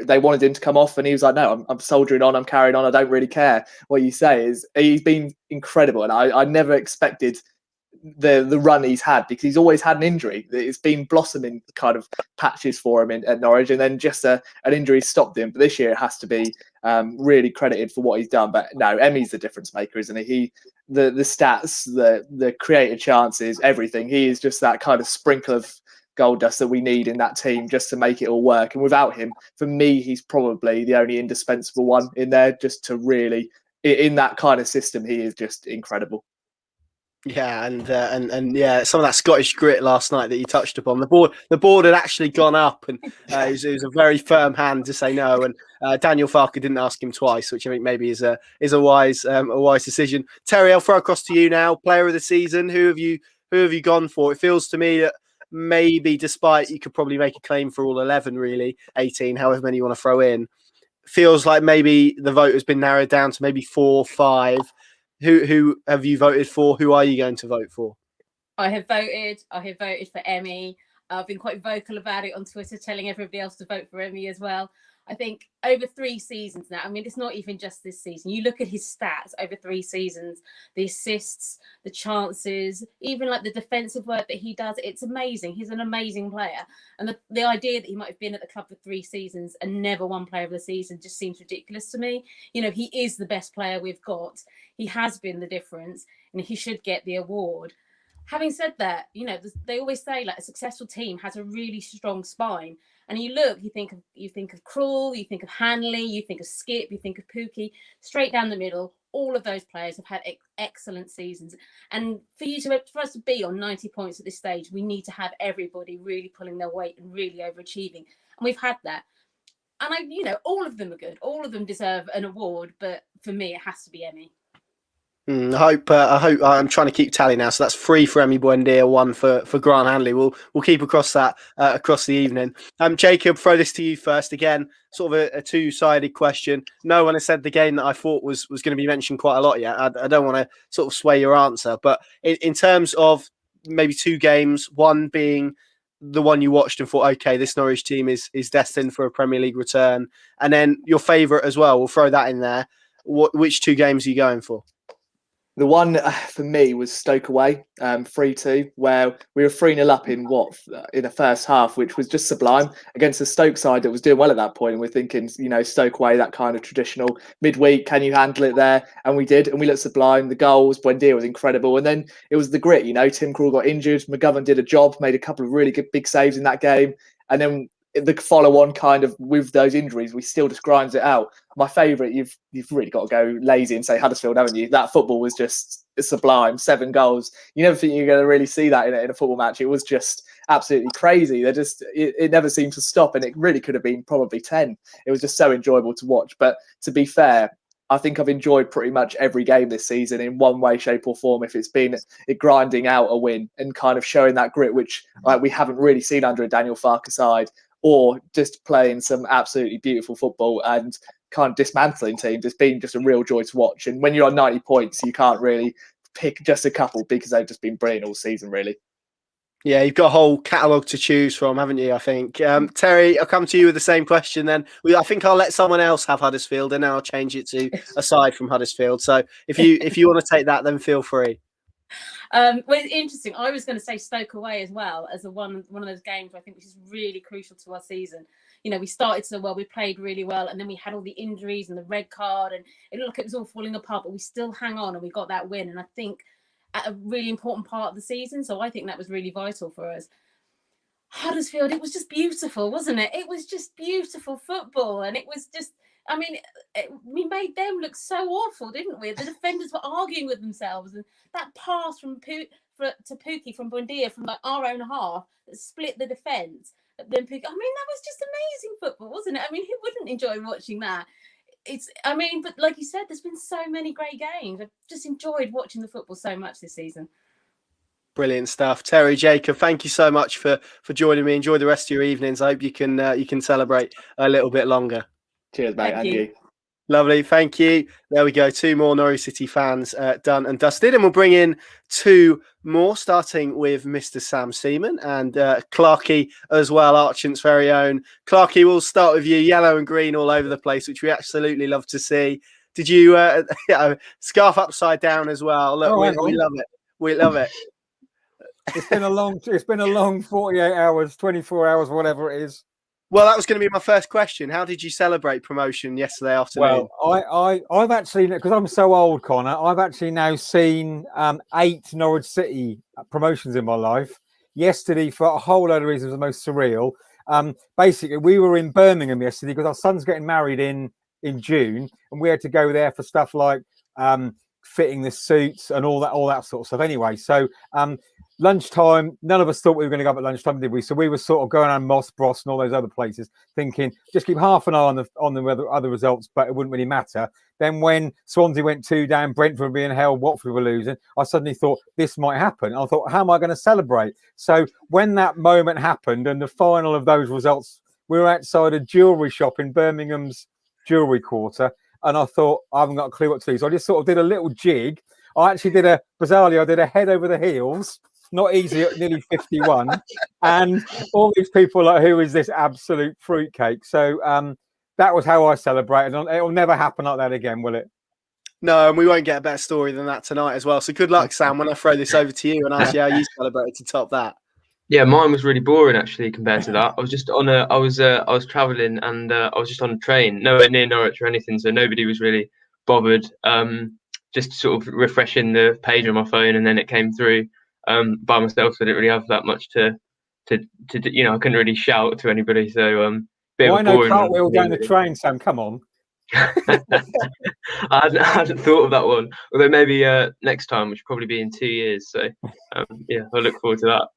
they wanted him to come off and he was like, no, I'm soldiering on, I'm carrying on, I don't really care what you say. He's been incredible. And I never expected the run he's had, because he's always had an injury. It's been blossoming kind of patches for him at Norwich, and then just an injury stopped him. But this year it has to be really credited for what he's done. But no, Emi's the difference maker, isn't he? The stats, the created chances, everything. He is just that kind of sprinkle of gold dust that we need in that team just to make it all work. And without him, for me, he's probably the only indispensable one in there, just to really, in that kind of system, he is just incredible. Yeah, and yeah, some of that Scottish grit last night that you touched upon. The board had actually gone up, and it was a very firm hand to say no. And Daniel Farke didn't ask him twice, which I think maybe is a wise decision. Terry, I'll throw across to you now. Player of the season, who have you gone for? It feels to me that maybe, despite you could probably make a claim for all 11, really 18, however many you want to throw in, feels like maybe the vote has been narrowed down to maybe 4, 5. Who have you voted for? Who are you going to vote for? I have voted for Emi. I've been quite vocal about it on Twitter, telling everybody else to vote for Emi as well. I think over 3 seasons now, I mean, it's not even just this season. You look at his stats over 3 seasons, the assists, the chances, even like the defensive work that he does, it's amazing. He's an amazing player. And the idea that he might have been at the club for 3 seasons and never won player of the season just seems ridiculous to me. He is the best player we've got. He has been the difference, and he should get the award. Having said that, they always say like a successful team has a really strong spine. And you think of Krul, you think of Hanley, you think of Skip, you think of Pookie, straight down the middle. All of those players have had excellent seasons. And for us to be on 90 points at this stage, we need to have everybody really pulling their weight and really overachieving. And we've had that. And all of them are good. All of them deserve an award. But for me, it has to be Emi. I hope I'm trying to keep tally now. So that's 3 for Emi Buendia, 1 for Grant Hanley. We'll keep across that across the evening. Jacob, throw this to you first. Again, sort of a 2-sided question. No one has said the game that I thought was going to be mentioned quite a lot yet. I don't want to sort of sway your answer, but in terms of maybe 2 games, one being the one you watched and thought, okay, this Norwich team is destined for a Premier League return, and then your favourite as well. We'll throw that in there. Which 2 games are you going for? The one for me was Stoke away, 3-2, where we were 3-0 up in the first half, which was just sublime against the Stoke side that was doing well at that point. And we're thinking, Stoke away, that kind of traditional midweek, can you handle it there? And we did, and we looked sublime. The goals, Buendia was incredible. And then it was the grit, Tim Krul got injured, McGovern did a job, made a couple of really good big saves in that game. And then the follow-on kind of with those injuries, we still just grinds it out. My favourite, you've really got to go lazy and say Huddersfield, haven't you? That football was just sublime. 7 goals. You never think you're going to really see that in a football match. It was just absolutely crazy. It never seemed to stop, and it really could have been probably 10. It was just so enjoyable to watch. But to be fair, I think I've enjoyed pretty much every game this season in one way, shape or form. If it's been it grinding out a win and kind of showing that grit, which we haven't really seen under a Daniel Farke side, or just playing some absolutely beautiful football and kind of dismantling teams. It's been just a real joy to watch. And when you're on 90 points, you can't really pick just a couple because they've just been brilliant all season, really. Yeah, you've got a whole catalogue to choose from, haven't you, I think? Terry, I'll come to you with the same question then. I think I'll let someone else have Huddersfield and then I'll change it to aside from Huddersfield. So if you want to take that, then feel free. Well, it's interesting. I was going to say Stoke away as well as one of those games I think which is really crucial to our season. We started so well, we played really well, and then we had all the injuries and the red card, and it looked like it was all falling apart, but we still hang on and we got that win. And I think at a really important part of the season, so I think that was really vital for us. Huddersfield, it was just beautiful, wasn't it? It was just beautiful football, and it was just. I mean, we made them look so awful, didn't we? The defenders were arguing with themselves, and that pass to Pukki from Buendia from like our own half that split the defence. Then Pukki, I mean, that was just amazing football, wasn't it? I mean, who wouldn't enjoy watching that? But like you said, there's been so many great games. I've just enjoyed watching the football so much this season. Brilliant stuff. Terry, Jacob, thank you so much for joining me. Enjoy the rest of your evenings. I hope you can celebrate a little bit longer. Cheers, mate. Thank you. Lovely. Thank you. There we go. 2 more Norwich City fans done and dusted. And we'll bring in 2 more, starting with Mr. Sam Seaman and Clarkey as well, Archant's very own. Clarkey, we'll start with you. Yellow and green all over the place, which we absolutely love to see. Did you scarf upside down as well? Look, we love it. We love it. It's been a long 48 hours, 24 hours, whatever it is. Well, that was going to be my first question. How did you celebrate promotion yesterday afternoon? Well, I've actually, because I'm so old, Connor, I've actually now seen 8 Norwich City promotions in my life. Yesterday, for a whole load of reasons, was the most surreal. Basically, we were in Birmingham yesterday because our son's getting married in June, and we had to go there for stuff like fitting the suits and all that sort of stuff. Anyway, so lunchtime, none of us thought we were going to go up at lunchtime, did we? So we were sort of going on Moss Bros and all those other places, thinking just keep half an eye on the other results, but it wouldn't really matter. Then when Swansea went 2 down, Brentford were being held, Watford were losing, I suddenly thought this might happen. I thought, how am I going to celebrate? So when that moment happened and the final of those results, we were outside a jewellery shop in Birmingham's jewellery quarter, and I thought, I haven't got a clue what to do. So I just sort of did a little jig. I actually did bizarrely, I did a head over the heels. Not easy at nearly 51, and all these people like, who is this absolute fruitcake? So that was how I celebrated. It'll never happen like that again, will it? No, and we won't get a better story than that tonight as well. So good luck, Sam, when I throw this over to you and ask you how you celebrated to top that. Yeah, mine was really boring actually compared to that. I was just on I was travelling and I was just on a train, nowhere near Norwich or anything, so nobody was really bothered. Just sort of refreshing the page on my phone, and then it came through. By myself, so I didn't really have that much to I couldn't really shout to anybody. So why no cartwheel down the train, Sam? Come on. I hadn't thought of that one. Although maybe next time, which will probably be in 2 years. So yeah, I look forward to that.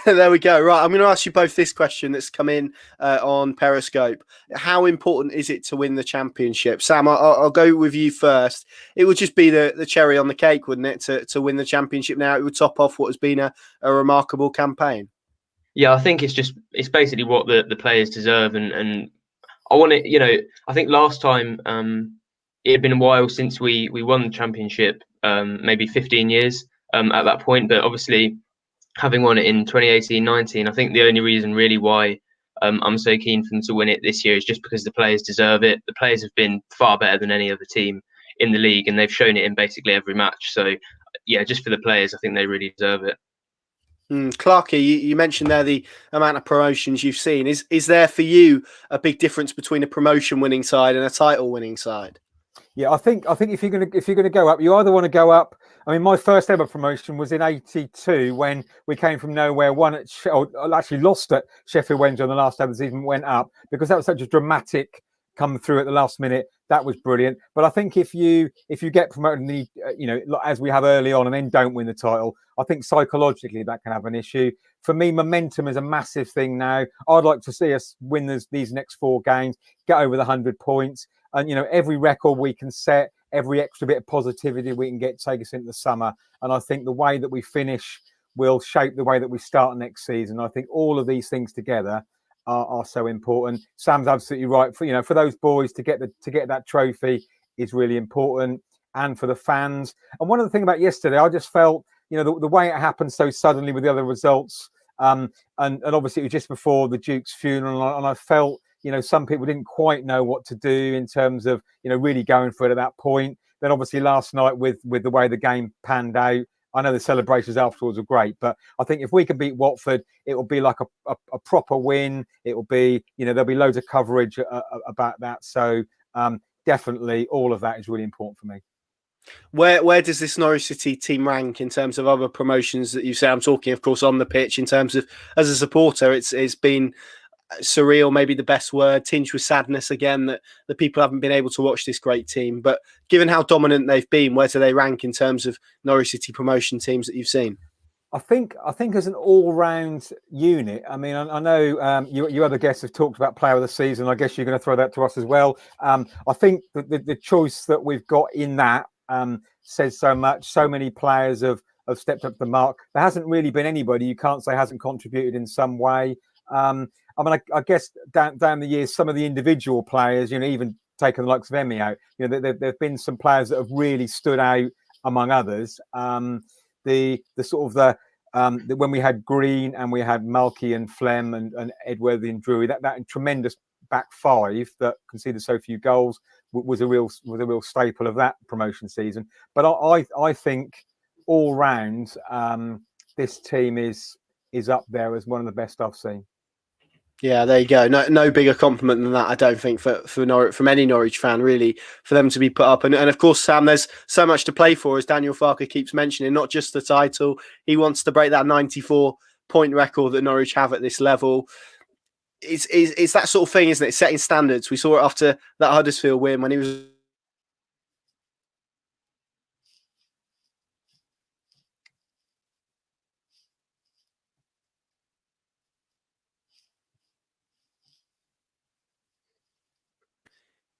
There we go. Right, I'm going to ask you both this question that's come in on Periscope. How important is it to win the championship? Sam, I'll go with you first. It would just be the cherry on the cake, wouldn't it, to win the championship now? It would top off what has been a remarkable campaign. Yeah, I think it's basically what the players deserve. And I want it, I think last time it had been a while since we won the championship, maybe 15 years at that point. But obviously, having won it in 2018-19, I think the only reason really why I'm so keen for them to win it this year is just because the players deserve it. The players have been far better than any other team in the league, and they've shown it in basically every match. So, yeah, just for the players, I think they really deserve it. Clarkey, you mentioned there the amount of promotions you've seen. Is there for you a big difference between a promotion winning side and a title winning side? Yeah, I think if you're gonna go up, you either want to go up. I mean, my first ever promotion was in '82 when we came from nowhere, actually lost at Sheffield Wednesday on the last day of the season, went up because that was such a dramatic come through at the last minute. That was brilliant. But I think if you get promoted, as we have early on, and then don't win the title, I think psychologically that can have an issue. For me, momentum is a massive thing now. I'd like to see us win these next 4 games, get over the 100 points. And, every record we can set, every extra bit of positivity we can get, take us into the summer. And I think the way that we finish will shape the way that we start next season. I think all of these things together are so important. Sam's absolutely right. For those boys to get that trophy is really important, and for the fans. And one of the things about yesterday, I just felt, the way it happened so suddenly with the other results, and obviously it was just before the Duke's funeral, and I felt, some people didn't quite know what to do in terms of, really going for it at that point. Then obviously last night with the way the game panned out, I know the celebrations afterwards were great, but I think if we can beat Watford, it will be like a proper win. It will be, there'll be loads of coverage about that. So definitely all of that is really important for me. Where does this Norwich City team rank in terms of other promotions that you say? I'm talking, of course, on the pitch. In terms of as a supporter, it's been surreal, maybe the best word, tinged with sadness again that the people haven't been able to watch this great team. But given how dominant they've been, where do they rank in terms of Norwich City promotion teams that you've seen? I think as an all-round unit, I mean, I know you other guests have talked about player of the season. I guess you're going to throw that to us as well. I think the choice that we've got in that says so much. So many players have stepped up to the mark. There hasn't really been anybody you can't say hasn't contributed in some way. I mean, I guess down the years, some of the individual players, even taking the likes of Emmy out, there've been some players that have really stood out among others. The when we had Green and we had Malky and Flem and Edworthy and Drury, that tremendous back five that conceded so few goals was a real staple of that promotion season. But I think all round, this team is up there as one of the best I've seen. Yeah, there you go. No bigger compliment than that, I don't think, for Norwich, from any Norwich fan, really, for them to be put up. And of course, Sam, there's so much to play for, as Daniel Farke keeps mentioning, not just the title. He wants to break that 94-point record that Norwich have at this level. It's that sort of thing, isn't it? Setting standards. We saw it after that Huddersfield win when he was...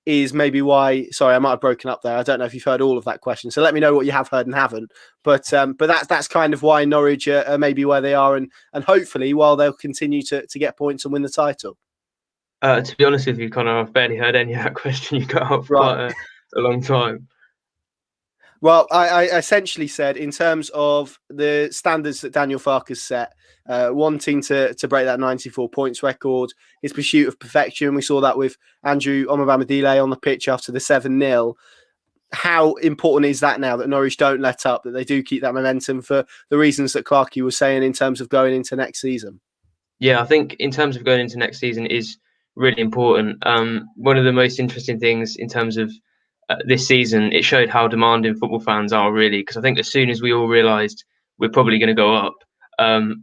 is maybe why, sorry, I might have broken up there. I don't know if you've heard all of that question. So let me know what you have heard and haven't. But that's kind of why Norwich are maybe where they are, and hopefully while they'll continue to get points and win the title. To be honest with you, Connor, I've barely heard any of that question. You got off quite a long time. Well, I essentially said, in terms of the standards that Daniel Farke has set, wanting to break that 94 points record, his pursuit of perfection. We saw that with Andrew Omobamidele on the pitch after the 7-0. How important is that now that Norwich don't let up, that they do keep that momentum for the reasons that Clarkey was saying in terms of going into next season? Yeah, I think in terms of going into next season is really important. One of the most interesting things in terms of this season, it showed how demanding football fans are, really, because I think as soon as we all realised we're probably going to go up,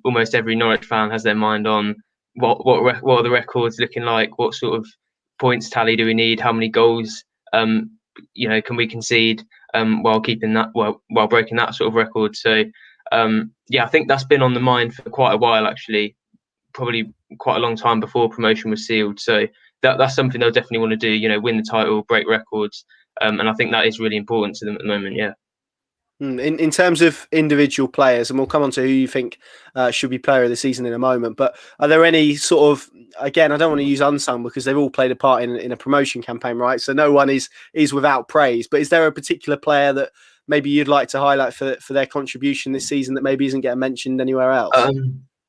almost every Norwich fan has their mind on what are the records looking like, what sort of points tally do we need, how many goals can we concede while keeping that while breaking that sort of record. So I think that's been on the mind for quite a while, actually, probably quite a long time before promotion was sealed. So that's something they'll definitely want to do, win the title, break records. And I think that is really important to them at the moment, yeah. In terms of individual players, and we'll come on to who you think should be player of the season in a moment, but are there any sort of, again, I don't want to use unsung because they've all played a part in a promotion campaign, right? So no one is without praise, but is there a particular player that maybe you'd like to highlight for their contribution this season that maybe isn't getting mentioned anywhere else?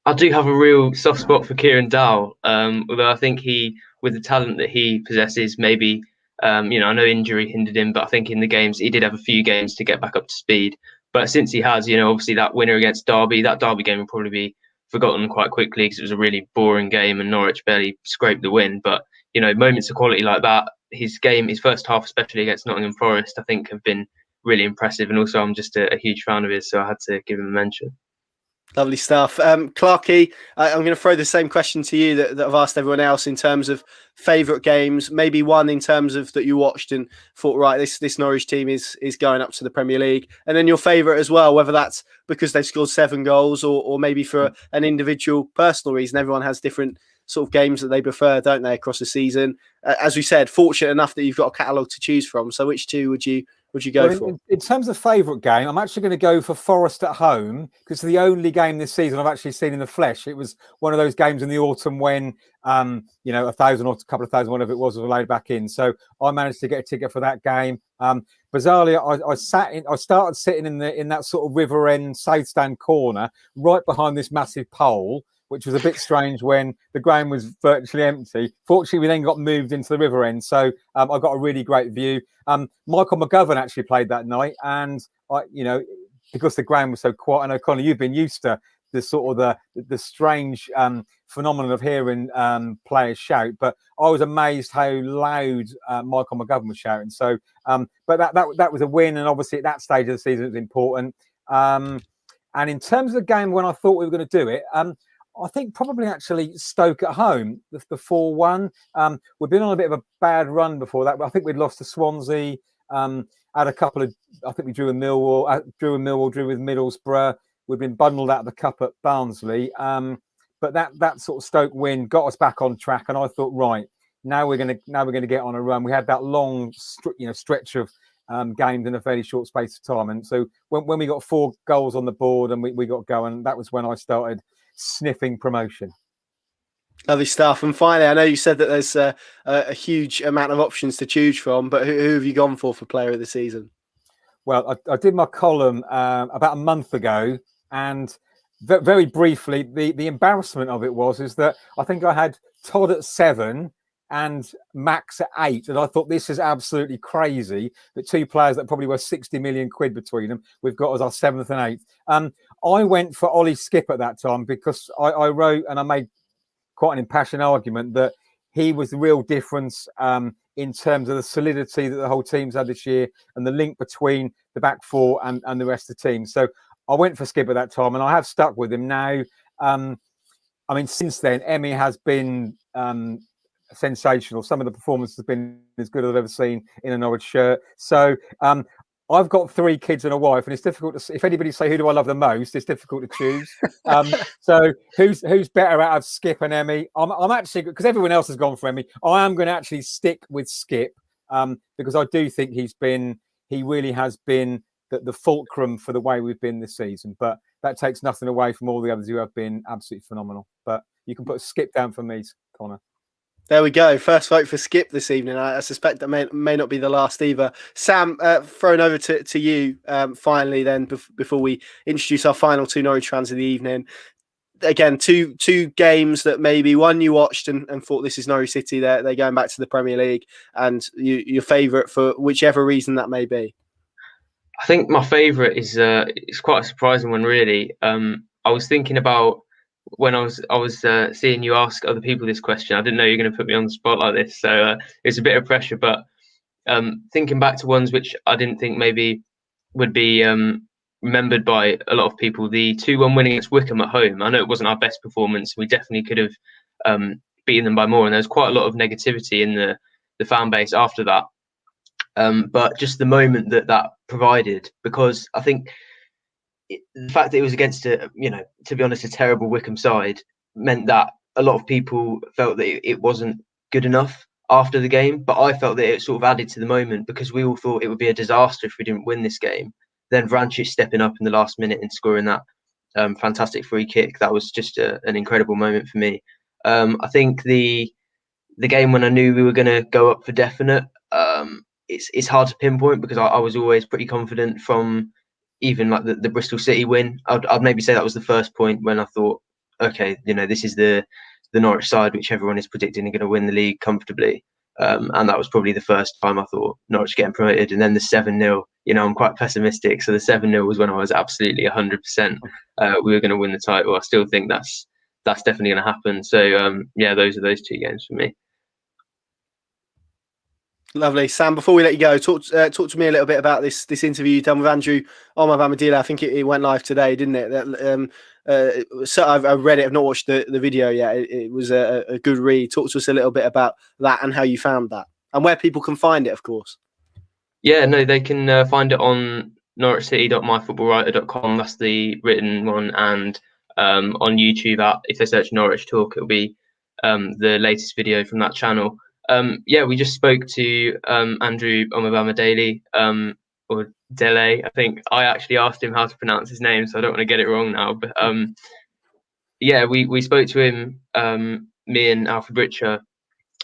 I do have a real soft spot for Kieran Dowell, although I think with the talent that he possesses, maybe... I know injury hindered him, but I think in the games he did have a few games to get back up to speed. But since he has, obviously that winner against Derby, that Derby game will probably be forgotten quite quickly because it was a really boring game and Norwich barely scraped the win. But moments of quality like that, his his first half, especially against Nottingham Forest, I think have been really impressive. And also, I'm just a huge fan of his, so I had to give him a mention. Lovely stuff. Clarkey, I'm going to throw the same question to you that I've asked everyone else in terms of favourite games, maybe one in terms of that you watched and thought, right, this Norwich team is going up to the Premier League. And then your favourite as well, whether that's because they've scored 7 goals or maybe for an individual personal reason. Everyone has different sort of games that they prefer, don't they, across the season? As we said, fortunate enough that you've got a catalogue to choose from. So which two would you Would you go Well, for? in terms of favourite game, I'm actually going to go for Forest at home because it's the only game this season I've actually seen in the flesh. It was one of those games in the autumn when, 1,000 or a couple of thousand, whatever it was allowed back in. So I managed to get a ticket for that game. Bizarrely, I started sitting in that sort of river end south stand corner, right behind this massive pole, which was a bit strange when the ground was virtually empty. Fortunately, we then got moved into the river end, so I got a really great view. Michael McGovern actually played that night, and because the ground was so quiet. I know, Connor, you've been used to the sort of the strange phenomenon of hearing players shout, but I was amazed how loud Michael McGovern was shouting. So, but that was a win, and obviously at that stage of the season it was important. And in terms of the game when I thought we were going to do it, I think probably actually Stoke at home, the 4-1. We've been on a bit of a bad run before that, but I think we'd lost to Swansea. Had a couple of, I think we drew with Millwall, drew with Middlesbrough. We've been bundled out of the cup at Barnsley. But that sort of Stoke win got us back on track, and I thought, right, now we're gonna get on a run. We had that long stretch of games in a fairly short space of time, and so when we got 4 goals on the board and we got going, that was when I started sniffing promotion. Lovely stuff. And finally, I know you said that there's a huge amount of options to choose from, but who have you gone for player of the season? Well, I did my column about a month ago, and very briefly, the embarrassment of it is that I think I had Todd at 7 and Max at 8, and I thought this is absolutely crazy that 2 players that probably were 60 million quid between them, we've got as our 7th and 8th. I went for Ollie Skip at that time because I wrote and I made quite an impassioned argument that he was the real difference in terms of the solidity that the whole team's had this year and the link between the back 4 and the rest of the team. So I went for Skip at that time, and I have stuck with him now. Since then, Emmy has been sensational. Some of the performances have been as good as I've ever seen in a Norwich shirt. So I've got 3 kids and a wife, and it's difficult to see. If anybody say who do I love the most, it's difficult to choose. So who's better out of Skip and Emmy? I'm actually, because everyone else has gone for Emmy, I am going to actually stick with Skip because I do think he really has been the fulcrum for the way we've been this season. But that takes nothing away from all the others who have been absolutely phenomenal. But you can put a Skip down for me, Connor. There we go. First vote for Skip this evening. I suspect that may not be the last either. Sam, thrown over to you finally then before we introduce our final 2 Norwich fans of the evening. Again, two games that maybe one you watched and thought this is Norwich City. They're going back to the Premier League, and your favourite for whichever reason that may be. I think my favourite is it's quite a surprising one, really. I was thinking about when I was seeing you ask other people this question. I didn't know you were going to put me on the spot like this, so it's a bit of pressure. But thinking back to ones which I didn't think maybe would be remembered by a lot of people, the 2-1 winning against Wycombe at home. I know it wasn't our best performance. We definitely could have beaten them by more, and there's quite a lot of negativity in the fan base after that. But just the moment that provided, because I think the fact that it was against to be honest, a terrible Wycombe side meant that a lot of people felt that it wasn't good enough after the game. But I felt that it sort of added to the moment because we all thought it would be a disaster if we didn't win this game. Then Vrancic stepping up in the last minute and scoring that fantastic free kick, that was just an incredible moment for me. I think the game when I knew we were going to go up for definite, it's hard to pinpoint because I was always pretty confident from even like the Bristol City win. I'd maybe say that was the first point when I thought, okay, this is the Norwich side which everyone is predicting are going to win the league comfortably. And that was probably the first time I thought Norwich getting promoted. And then the 7-0, I'm quite pessimistic. So the 7-0 was when I was absolutely 100% we were going to win the title. I still think that's definitely going to happen. So those are those 2 games for me. Lovely. Sam, before we let you go, talk to me a little bit about this interview you've done with Andrew Omabamadila. I think it went live today, didn't it? So I've read it. I've not watched the video yet. It was a good read. Talk to us a little bit about that and how you found that and where people can find it, of course. Yeah, no, they can find it on norwichcity.myfootballwriter.com. That's the written one. And on YouTube, if they search Norwich Talk, it'll be the latest video from that channel. We just spoke to Andrew Omabamadila. or Dele. I think I actually asked him how to pronounce his name, so I don't want to get it wrong now. But yeah, we spoke to him. Me and Alfred Richer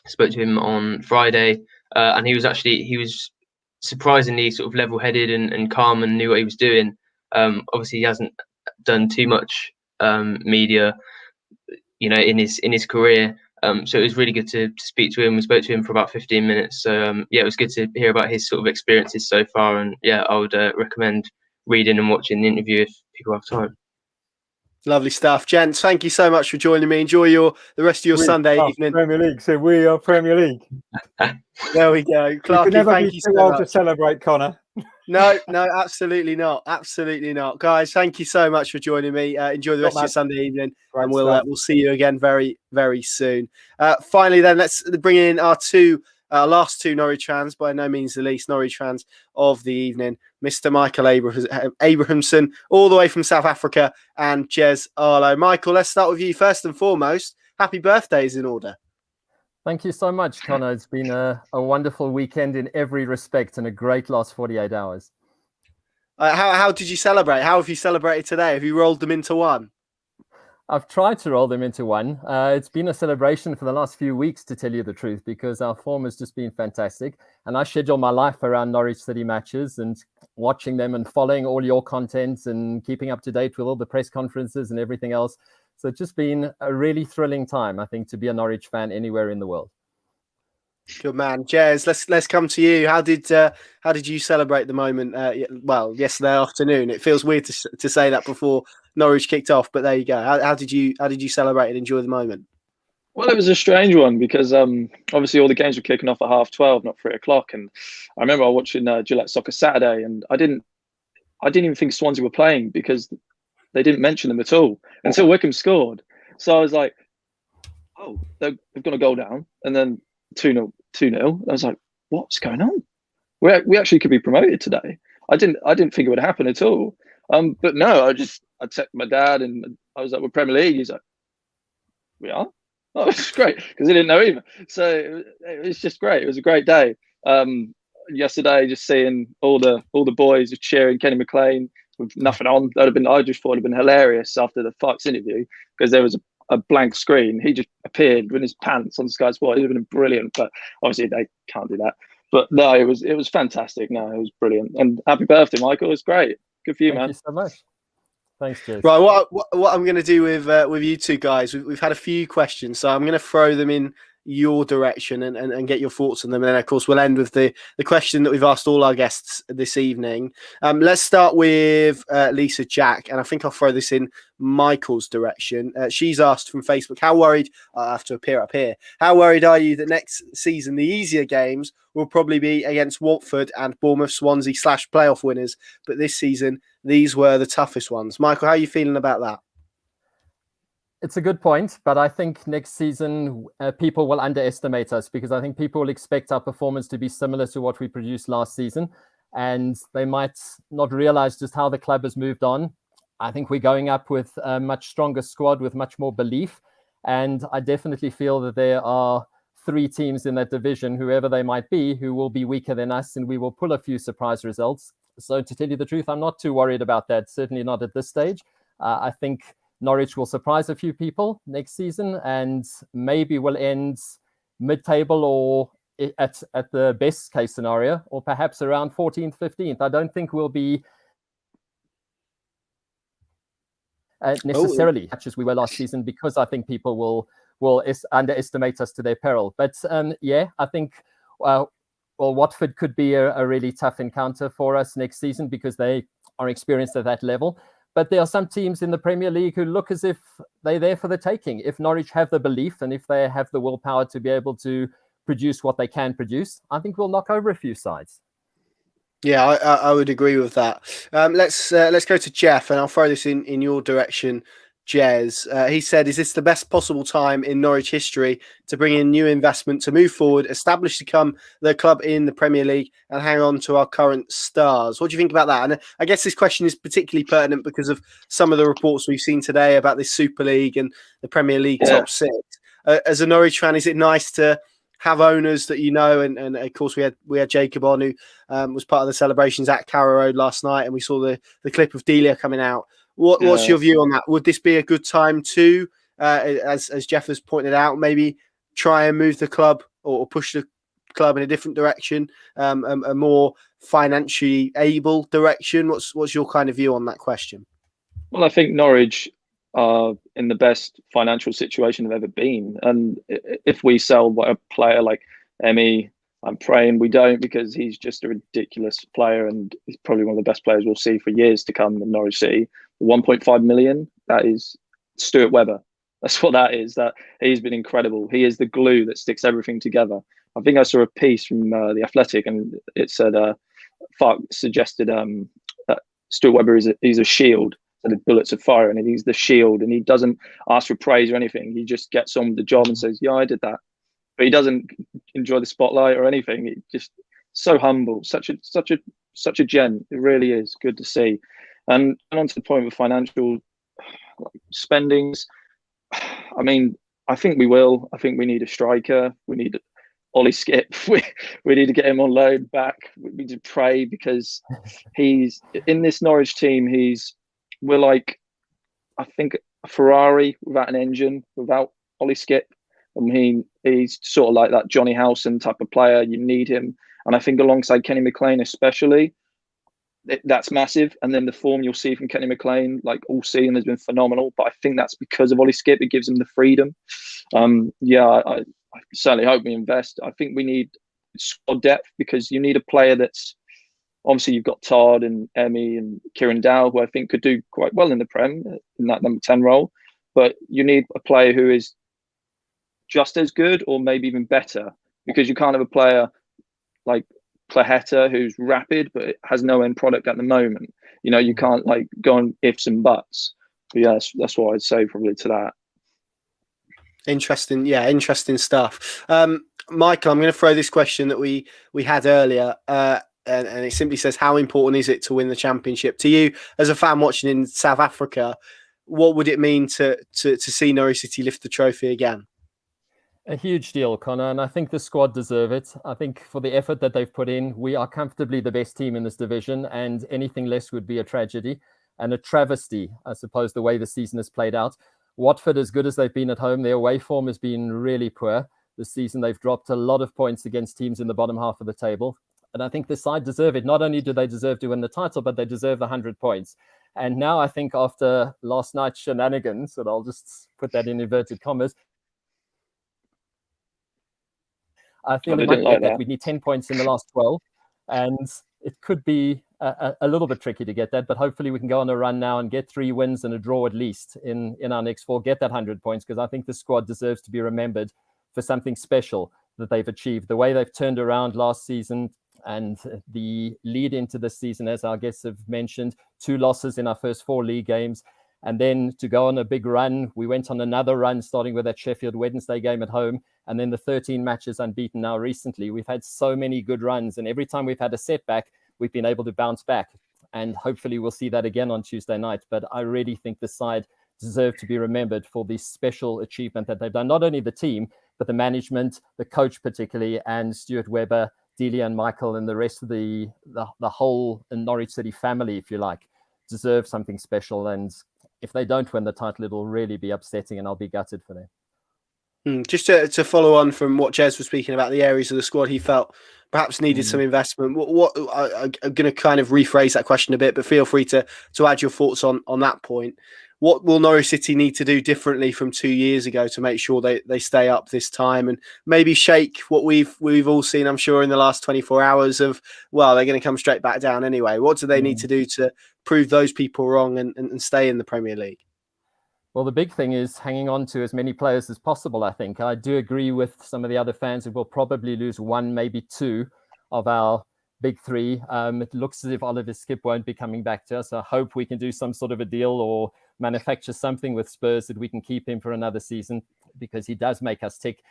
spoke to him on Friday, and he was surprisingly sort of level-headed and calm and knew what he was doing. Obviously, he hasn't done too much media, in his career. So it was really good to speak to him. We spoke to him for about 15 minutes. So yeah, it was good to hear about his sort of experiences so far. And yeah, I would recommend reading and watching the interview if people have time. Lovely stuff, gents. Thank you so much for joining me. Enjoy the rest of your Sunday evening. Premier League. So we are Premier League. There we go. Clarky, thank you so much. To celebrate, Connor. No, absolutely not. Absolutely not. Guys, thank you so much for joining me. Enjoy the rest of your Sunday evening. Great and we'll see you again very, very soon. Finally, then, let's bring in our last two Norwich fans, by no means the least Norwich fans of the evening, Mr. Michael Abrahamson, all the way from South Africa, and Jez Arlo. Michael, let's start with you first and foremost. Happy birthdays in order. Thank you so much, Connor. It's been a wonderful weekend in every respect and a great last 48 hours. How did you celebrate? How have you celebrated today? Have you rolled them into one? I've tried to roll them into one. It's been a celebration for the last few weeks, to tell you the truth, because our form has just been fantastic. And I schedule my life around Norwich City matches and watching them and following all your content and keeping up to date with all the press conferences and everything else. So it's just been a really thrilling time, I think, to be a Norwich fan anywhere in the world. Good man, Jez. Let's come to you. How did you celebrate the moment? Yesterday afternoon. It feels weird to say that before Norwich kicked off, but there you go. How did you celebrate and enjoy the moment? Well, it was a strange one because obviously all the games were kicking off at 12:30, not 3:00. And I remember watching Gillette Soccer Saturday, and I didn't even think Swansea were playing because they didn't mention them at all until Wickham scored. So I was like, oh, they've got a goal down, and then 2-0. I was like, what's going on? We actually could be promoted today. I didn't think it would happen at all. But no, I texted my dad and I was like, we're Premier League. He's like, we are? Oh, it's great, because he didn't know either. So it was just great. It was a great day. Yesterday, just seeing all the boys just cheering Kenny McLean with nothing on. I just thought it'd been hilarious after the Farke's interview, because there was a blank screen. He just appeared with his pants on Sky Sport. It would have been brilliant, but obviously they can't do that. But no, it was fantastic. No, it was brilliant. And happy birthday, Michael. It was great. Good for you, man. Thank you so much. Thanks, Jez. Right, what I'm going to do with you two guys, we've had a few questions, so I'm going to throw them in your direction and get your thoughts on them. And then, of course, we'll end with the question that we've asked all our guests this evening. Let's start with Lisa Jack, and I think I'll throw this in Michael's direction. She's asked from Facebook, how worried, I have to appear up here, how worried are you that next season the easier games will probably be against Watford and Bournemouth, Swansea / playoff winners, but this season these were the toughest ones? Michael, how are you feeling about that? It's a good point, but I think next season people will underestimate us, because I think people will expect our performance to be similar to what we produced last season, and they might not realize just how the club has moved on. I think we're going up with a much stronger squad with much more belief, and I definitely feel that there are 3 teams in that division, whoever they might be, who will be weaker than us, and we will pull a few surprise results. So to tell you the truth, I'm not too worried about that, certainly not at this stage. I think Norwich will surprise a few people next season, and maybe will end mid-table or at the best case scenario, or perhaps around 14th, 15th. I don't think we'll be necessarily much as we were last season, because I think people will underestimate us to their peril. But I think Watford could be a really tough encounter for us next season, because they are experienced at that level. But there are some teams in the Premier League who look as if they're there for the taking. If Norwich have the belief and if they have the willpower to be able to produce what they can produce, I think we'll knock over a few sides. Yeah, I would agree with that. Let's go to Jeff, and I'll throw this in your direction, Jez. He said, is this the best possible time in Norwich history to bring in new investment, to move forward, establish the club in the Premier League, and hang on to our current stars? What do you think about that? And I guess this question is particularly pertinent because of some of the reports we've seen today about this Super League and the Premier League top 6. As a Norwich fan, is it nice to have owners that you know, and of course we had Jacob on, who was part of the celebrations at Carrow Road last night, and we saw the clip of Delia coming out. What's your view on that? Would this be a good time to, as Jeff has pointed out, maybe try and move the club or push the club in a different direction, a more financially able direction? What's your kind of view on that question? Well, I think Norwich are in the best financial situation they've ever been, and if we sell a player like Emmy, I'm praying we don't, because he's just a ridiculous player and he's probably one of the best players we'll see for years to come in Norwich City. 1.5 million, that is Stuart Webber. That's what that is. That he's been incredible. He is the glue that sticks everything together. I think I saw a piece from The Athletic, and it said Farke suggested that Stuart Webber is a shield, so the bullets of fire, and he's the shield, and he doesn't ask for praise or anything. He just gets on with the job and says, "Yeah, I did that," but he doesn't enjoy the spotlight or anything. He just so humble, such a gent. It really is good to see. And on to the point with financial spendings. I mean, I think we will. I think we need a striker. We need Ollie Skip. We need to get him on loan back. We need to pray, because he's in this Norwich team. We're like, I think, a Ferrari without an engine, without Ollie Skip. I mean, he's sort of like that Johnny Howson type of player. You need him. And I think alongside Kenny McLean especially, that's massive. And then the form you'll see from Kenny McLean, like all season, has been phenomenal. But I think that's because of Ollie Skip. It gives him the freedom. I certainly hope we invest. I think we need squad depth, because you need a player that's, obviously you've got Todd and Emmy and Kieran Dowell, who I think could do quite well in the Prem in that number 10 role. But you need a player who is just as good or maybe even better, because you can't have a player like Plaheta who's rapid but has no end product at the moment. You know, you can't like go on ifs and buts. But yeah, that's what I'd say probably to that. Interesting stuff. Michael, I'm going to throw this question that we had earlier, and it simply says, how important is it to win the championship? To you, as a fan watching in South Africa, what would it mean to see Norwich City lift the trophy again? A huge deal, Connor, and I think the squad deserve it. I think for the effort that they've put in, we are comfortably the best team in this division, and anything less would be a tragedy and a travesty, I suppose, the way the season has played out. Watford, as good as they've been at home, their away form has been really poor this season. They've dropped a lot of points against teams in the bottom half of the table, and I think the side deserve it. Not only do they deserve to win the title, but they deserve the 100 points. And now I think after last night's shenanigans, and I'll just put that in inverted commas, I feel we might get that. We need 10 points in the last 12, and it could be a little bit tricky to get that, but hopefully we can go on a run now and get 3 wins and a draw at least in our next 4, get that 100 points, because I think the squad deserves to be remembered for something special that they've achieved. The way they've turned around last season and the lead into this season, as our guests have mentioned, 2 losses in our first 4 league games. And then to go on a big run, we went on another run, starting with that Sheffield Wednesday game at home, and then the 13 matches unbeaten now recently. We've had so many good runs, and every time we've had a setback, we've been able to bounce back. And hopefully we'll see that again on Tuesday night. But I really think the side deserve to be remembered for the special achievement that they've done. Not only the team, but the management, the coach particularly, and Stuart Webber, Delia and Michael, and the rest of the whole Norwich City family, if you like, deserve something special. And if they don't win the title, it'll really be upsetting, and I'll be gutted for them. Just to follow on from what Jez was speaking about, the areas of the squad he felt perhaps needed some investment. What I'm going to kind of rephrase that question a bit, but feel free to add your thoughts on that point. What will Norwich City need to do differently from 2 years ago to make sure they stay up this time, and maybe shake what we've all seen, I'm sure, in the last 24 hours of, well, they're going to come straight back down anyway. What do they need to do to prove those people wrong and stay in the Premier League? Well, the big thing is hanging on to as many players as possible, I think. I do agree with some of the other fans that we'll probably lose 1, maybe 2 of our big 3. It looks as if Oliver Skip won't be coming back to us. I hope we can do some sort of a deal or manufacture something with Spurs that we can keep him for another season, because he does make us tick.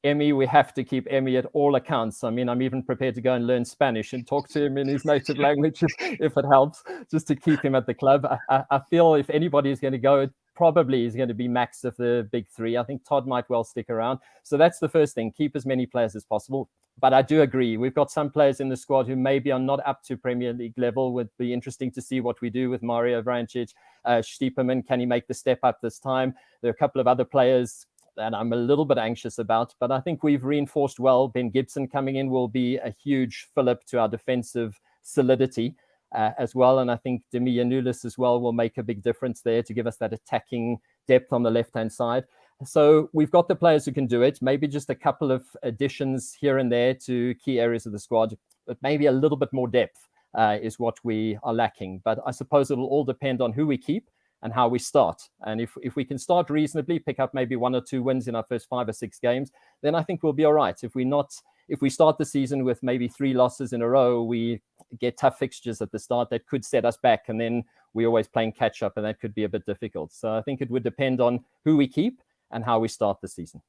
Emmy, we have to keep Emmy at all accounts. I mean, I'm even prepared to go and learn Spanish and talk to him in his native language if it helps, just to keep him at the club. I feel if anybody is going to go, it'd probably is going to be max of the big three. I think Todd might well stick around. So that's the first thing, keep as many players as possible. But I do agree, we've got some players in the squad who maybe are not up to Premier League level. Would be interesting to see what we do with Mario Vrancic, Stiepermann. Can he make the step up this time? There are a couple of other players that I'm a little bit anxious about, but I think we've reinforced well. Ben Gibson coming in will be a huge fill-up to our defensive solidity as well. And I think Demi Yanulis as well will make a big difference there to give us that attacking depth on the left-hand side. So we've got the players who can do it. Maybe just a couple of additions here and there to key areas of the squad, but maybe a little bit more depth is what we are lacking. But I suppose it'll all depend on who we keep and how we start. And if we can start reasonably, pick up maybe 1 or 2 wins in our first 5 or 6 games, then I think we'll be all right. If we start the season with maybe 3 losses in a row, we get tough fixtures at the start that could set us back, and then we're always playing catch up, and that could be a bit difficult. So I think it would depend on who we keep and how we start the season.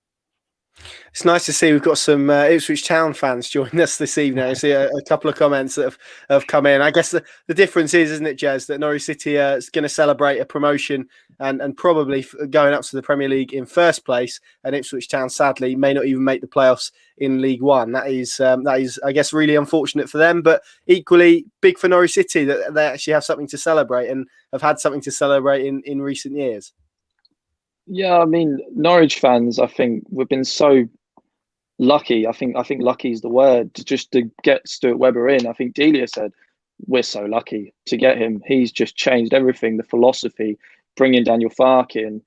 It's nice to see we've got some Ipswich Town fans joining us this evening. I see a couple of comments that have come in. I guess the difference is, isn't it, Jez, that Norwich City is going to celebrate a promotion and probably going up to the Premier League in first place, and Ipswich Town, sadly, may not even make the playoffs in League One. That is, I guess, really unfortunate for them, but equally big for Norwich City that they actually have something to celebrate and have had something to celebrate in recent years. Yeah, I mean, Norwich fans, I think we've been so lucky. I think lucky is the word to get Stuart Webber in. I think Delia said we're so lucky to get him. He's just changed everything, the philosophy, bringing Daniel Farke in,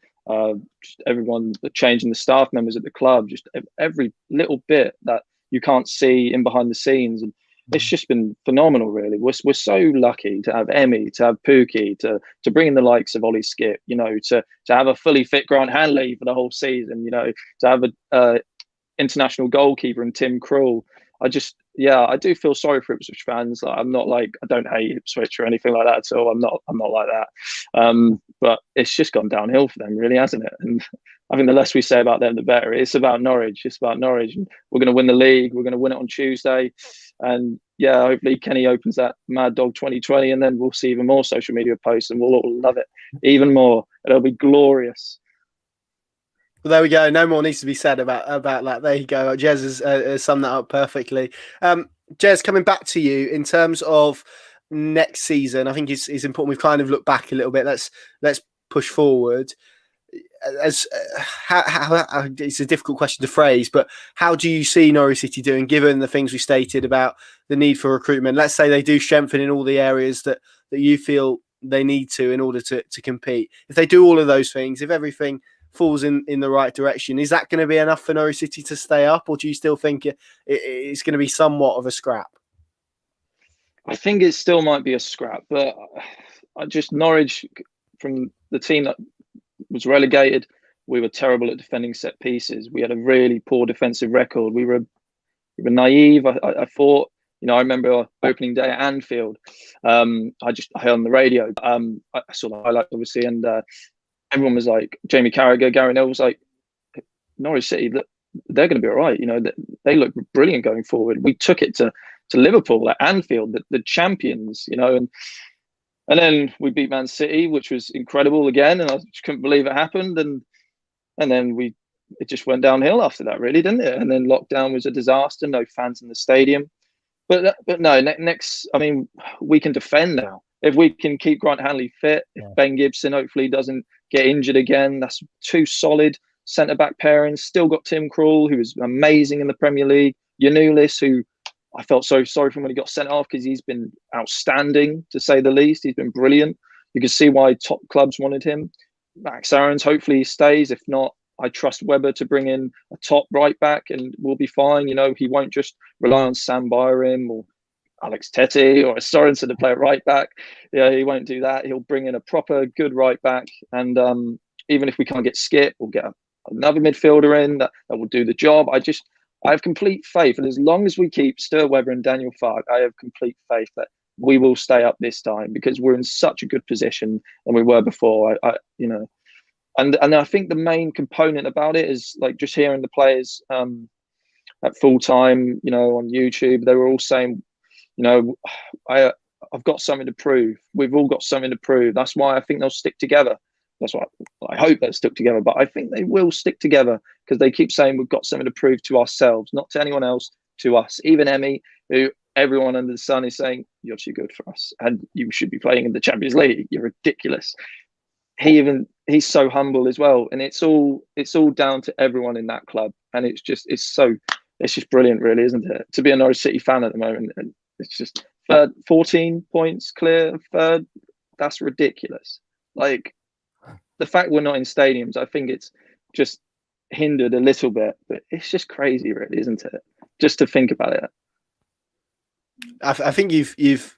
just everyone, changing the staff members at the club, just every little bit that you can't see in behind the scenes. And it's just been phenomenal, really. We're so lucky to have Emmy, to have Pookie, to bring in the likes of Ollie Skip, you know, to have a fully fit Grant Hanley for the whole season, you know, to have a international goalkeeper and Tim Krul. I do feel sorry for Ipswich fans. Like, I'm not like, I don't hate Ipswich or anything like that at all. I'm not like that. But it's just gone downhill for them, really, hasn't it? And I think the less we say about them, the better. It's about Norwich. It's about Norwich. And we're going to win the league. We're going to win it on Tuesday. And yeah, hopefully Kenny opens that Mad Dog 2020, and then we'll see even more social media posts, and we'll all love it even more. It'll be glorious. Well, there we go. No more needs to be said about that. There you go. Jez has summed that up perfectly. Jez, coming back to you in terms of next season, I think it's important. We've kind of looked back a little bit. Let's push forward. As how it's a difficult question to phrase, but how do you see Norwich City doing, given the things we stated about the need for recruitment? Let's say they do strengthen in all the areas that you feel they need to in order to compete. If they do all of those things, if everything falls in the right direction, is that going to be enough for Norwich City to stay up, or do you still think it's going to be somewhat of a scrap? I think it still might be a scrap, but Norwich, from the team that was relegated, we were terrible at defending set pieces. We had a really poor defensive record. We were naive. I thought, you know, I remember opening day at Anfield. I heard on the radio. I saw the highlights, obviously, and everyone was like, Jamie Carragher, Gary Neville was like, Norwich City, they're going to be all right. You know, they look brilliant going forward. We took it to Liverpool at Anfield, the champions, you know, and then we beat Man City, which was incredible again, and I just couldn't believe it happened. And then it just went downhill after that, really, didn't it? And then lockdown was a disaster. No fans in the stadium. But no, next, I mean, we can defend now. If we can keep Grant Hanley fit, if Ben Gibson hopefully doesn't get injured again, that's 2 solid centre-back pairings. Still got Tim Krul, who was amazing in the Premier League. Yanulis, who I felt so sorry for him when he got sent off, because he's been outstanding, to say the least. He's been brilliant. You can see why top clubs wanted him. Max Aarons, hopefully he stays. If not, I trust Webber to bring in a top right back and we'll be fine. You know, he won't just rely on Sam Byram or Alex Teti or Sorensen to play at right back. Yeah, he won't do that. He'll bring in a proper good right back. And even if we can't get Skip, we'll get another midfielder in that will do the job. I have complete faith. And as long as we keep Stuart Webber and Daniel Farke, I have complete faith that we will stay up this time, because we're in such a good position than we were before. You know, and I think the main component about it is like just hearing the players at full time, you know, on YouTube. They were all saying, you know, I've got something to prove. We've all got something to prove. That's why I think they'll stick together. That's what I hope they're stuck together. But I think they will stick together because they keep saying we've got something to prove to ourselves, not to anyone else, to us. Even Emmy, who everyone under the sun is saying you're too good for us and you should be playing in the Champions League. You're ridiculous. He's so humble as well, and it's all down to everyone in that club, and it's just brilliant, really, isn't it? To be a Norwich City fan at the moment, and it's just 14 points clear of third. That's ridiculous. Like, the fact we're not in stadiums, I think it's just hindered a little bit, but it's just crazy, really, isn't it? Just to think about it. I think you've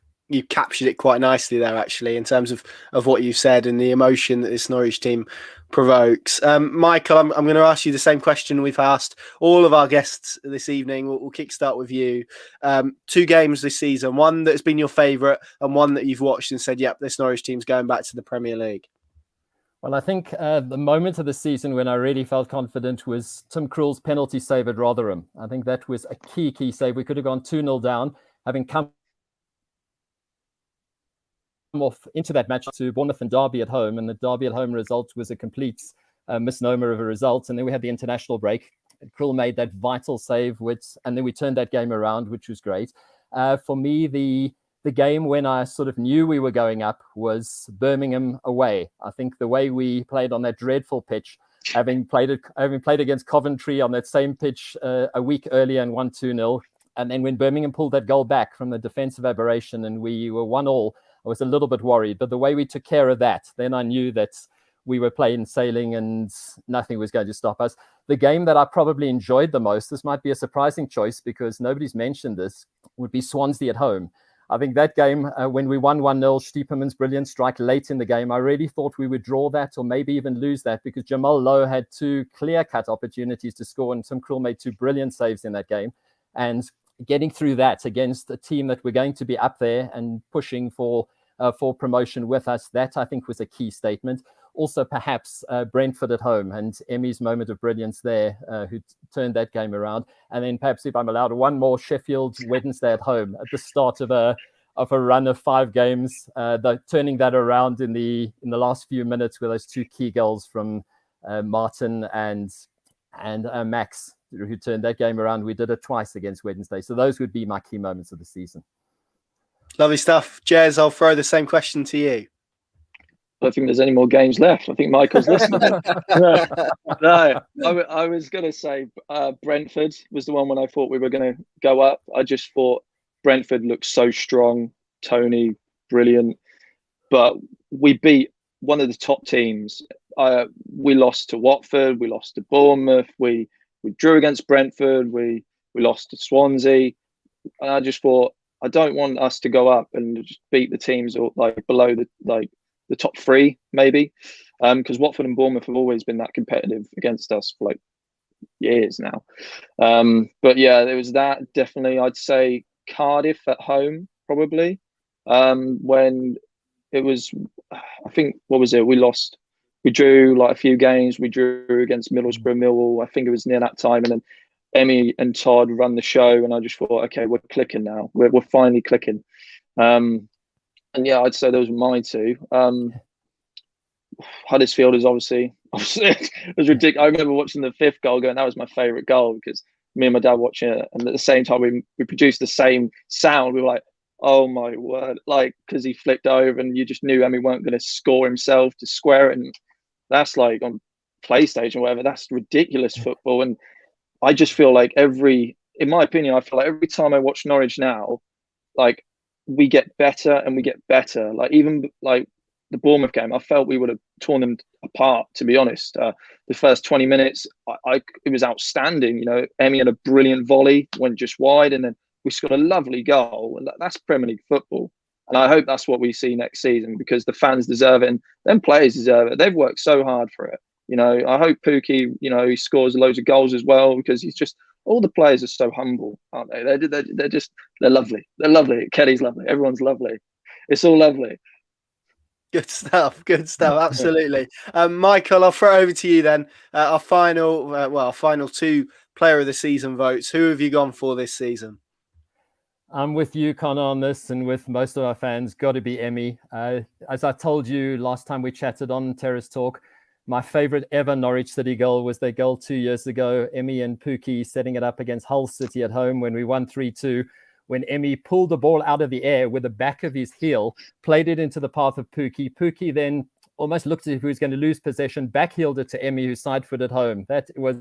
captured it quite nicely there, actually, in terms of what you've said and the emotion that this Norwich team provokes. Michael, I'm going to ask you the same question we've asked all of our guests this evening. We'll kickstart with you. 2 games this season, one that has been your favourite and one that you've watched and said, yep, this Norwich team's going back to the Premier League. Well, I think the moment of the season when I really felt confident was Tim Krul's penalty save at Rotherham. I think that was a key save. We could have gone 2-0 down, having come off into that match to Bournemouth and Derby at home, and the Derby at home result was a complete misnomer of a result. And then we had the international break. Krul made that vital save, and then we turned that game around, which was great. For me, the game when I sort of knew we were going up was Birmingham away. I think the way we played on that dreadful pitch, having played against Coventry on that same pitch a week earlier and won 2-0, and then when Birmingham pulled that goal back from the defensive aberration and we were 1-1, I was a little bit worried. But the way we took care of that, then I knew that we were plain sailing and nothing was going to stop us. The game that I probably enjoyed the most, this might be a surprising choice because nobody's mentioned this, would be Swansea at home. I think that game, when we won 1-0, Stiepermann's brilliant strike late in the game, I really thought we would draw that or maybe even lose that because Jamal Lowe had 2 clear-cut opportunities to score and Tim Krul made 2 brilliant saves in that game. And getting through that against a team that we're going to be up there and pushing for promotion with us, that I think was a key statement. Also, perhaps Brentford at home and Emmy's moment of brilliance there, who turned that game around. And then perhaps, if I'm allowed, one more, Sheffield Wednesday at home at the start of a run of 5 games, turning that around in the last few minutes with those 2 key goals from Martin and Max, who turned that game around. We did it twice against Wednesday. So those would be my key moments of the season. Lovely stuff. Jez, I'll throw the same question to you. I don't think there's any more games left. I think Michael's listening. No, I was going to say Brentford was the one when I thought we were going to go up. I just thought Brentford looked so strong. Tony, brilliant. But we beat one of the top teams. We lost to Watford. We lost to Bournemouth. We drew against Brentford. We lost to Swansea. And I just thought, I don't want us to go up and just beat the teams or below the top 3, maybe, because Watford and Bournemouth have always been that competitive against us for years now. But yeah, there was that. Definitely, I'd say Cardiff at home, probably. When it was, I think, what was it? We drew a few games. We drew against Middlesbrough, Millwall. I think it was near that time. And then Emmy and Todd run the show, and I just thought, okay, we're clicking now. We're finally clicking. And yeah, I'd say those were my 2. Huddersfield is obviously it was ridiculous. I remember watching the 5th goal going, that was my favourite goal because me and my dad watching it, and at the same time we produced the same sound. We were like, oh my word, because he flicked over and you just knew Emmy weren't going to score himself to square it, and that's on PlayStation or whatever. That's ridiculous football. And I just feel like in my opinion, I feel like every time I watch Norwich now, we get better and we get better. Even the Bournemouth game, I felt we would have torn them apart, to be honest. The first 20 minutes, it was outstanding. Emmy had a brilliant volley, went just wide, and then we scored a lovely goal. And that's Premier League football. And I hope that's what we see next season because the fans deserve it and them players deserve it. They've worked so hard for it. I hope Pookie, he scores loads of goals as well because he's just, all the players are so humble, aren't they? They're lovely. They're lovely. Kelly's lovely. Everyone's lovely. It's all lovely. Good stuff. Absolutely. Michael, I'll throw it over to you then. Our final 2 player of the season votes. Who have you gone for this season? I'm with you, Connor, on this, and with most of our fans. Got to be Emmy. As I told you last time we chatted on Terrace Talk, my favorite ever Norwich City goal was their goal 2 years ago. Emmy and Pookie setting it up against Hull City at home when we won 3-2. When Emmy pulled the ball out of the air with the back of his heel, played it into the path of Pookie. Pookie then almost looked as if he was going to lose possession, back-heeled it to Emmy, who side-footed home. That was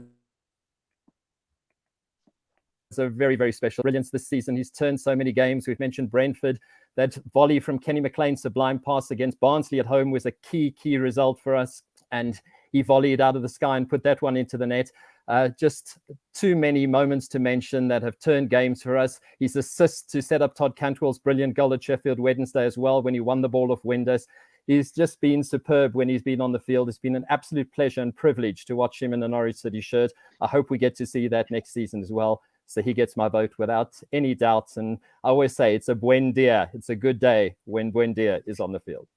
a very, very special brilliance this season. He's turned so many games. We've mentioned Brentford. That volley from Kenny McLean's sublime pass against Barnsley at home was a key result for us. And he volleyed out of the sky and put that one into the net. Just too many moments to mention that have turned games for us. His assist to set up Todd Cantwell's brilliant goal at Sheffield Wednesday as well, when he won the ball off Windass. He's just been superb when he's been on the field. It's been an absolute pleasure and privilege to watch him in the Norwich City shirt. I hope we get to see that next season as well. So he gets my vote without any doubts. And I always say it's a buen dia. It's a good day when buen dia is on the field.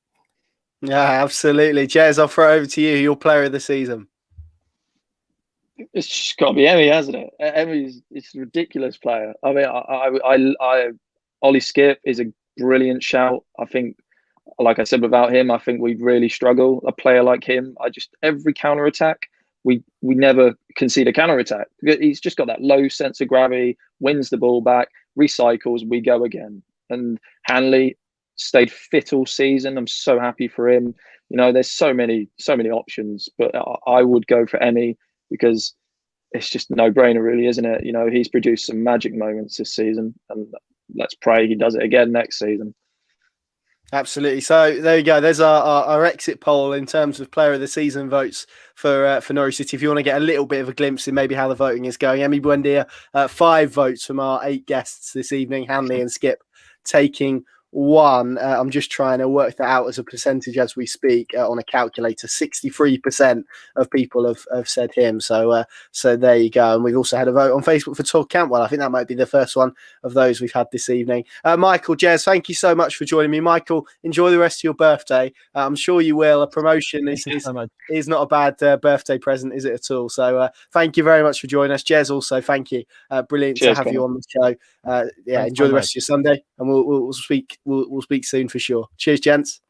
Yeah, absolutely. Jez, I'll throw over to you. Your player of the season. It's just got to be Emmy, hasn't it? Emmy's it's a ridiculous player. I mean, Ollie Skip is a brilliant shout. I think, like I said, without him, I think we'd really struggle. A player like him, every counter attack, we never concede a counter attack. He's just got that low sense of gravity, wins the ball back, recycles, we go again. And Hanley stayed fit all season. I'm so happy for him. You know, there's so many options, but I would go for Emmy because it's just a no-brainer, really, isn't it? You know, he's produced some magic moments this season, and let's pray he does it again next season. Absolutely. So there you go. There's our exit poll in terms of player of the season votes for Norwich City. If you want to get a little bit of a glimpse in maybe how the voting is going, Emmy Buendia, 5 votes from our 8 guests this evening. Hanley and Skip taking 1. I'm just trying to work that out as a percentage as we speak on a calculator. 63% of people have said him. So there you go. And we've also had a vote on Facebook for Todd Cantwell. I think that might be the first one of those we've had this evening. Michael, Jez, thank you so much for joining me. Michael, enjoy the rest of your birthday. I'm sure you will. A promotion is not a bad birthday present, is it at all? So thank you very much for joining us. Jez, also, thank you. Brilliant to have you on the show. Thanks, enjoy the rest of your Sunday, and we'll speak. We'll speak soon for sure. Cheers, gents.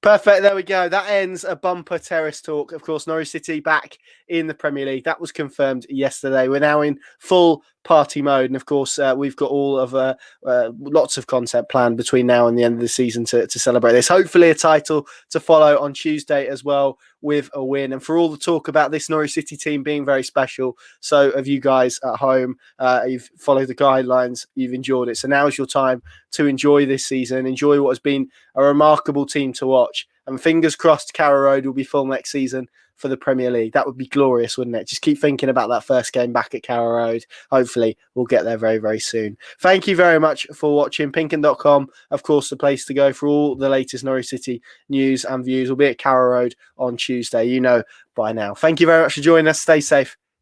Perfect. There we go. That ends a bumper Terrace Talk. Of course, Norwich City back in the Premier League. That was confirmed yesterday. We're now in full party mode. And of course, we've got all of lots of content planned between now and the end of the season to celebrate this. Hopefully a title to follow on Tuesday as well with a win. And for all the talk about this Norwich City team being very special, so have you guys at home. You've followed the guidelines. You've enjoyed it. So now is your time to enjoy this season. Enjoy what has been a remarkable team to watch. And fingers crossed Carrow Road will be full next season for the Premier League. That would be glorious, wouldn't it? Just keep thinking about that first game back at Carrow Road. Hopefully we'll get there very, very soon. Thank you very much for watching. Pinkun.com, of course, the place to go for all the latest Norwich City news and views. We'll be at Carrow Road on Tuesday. You know by now. Thank you very much for joining us. Stay safe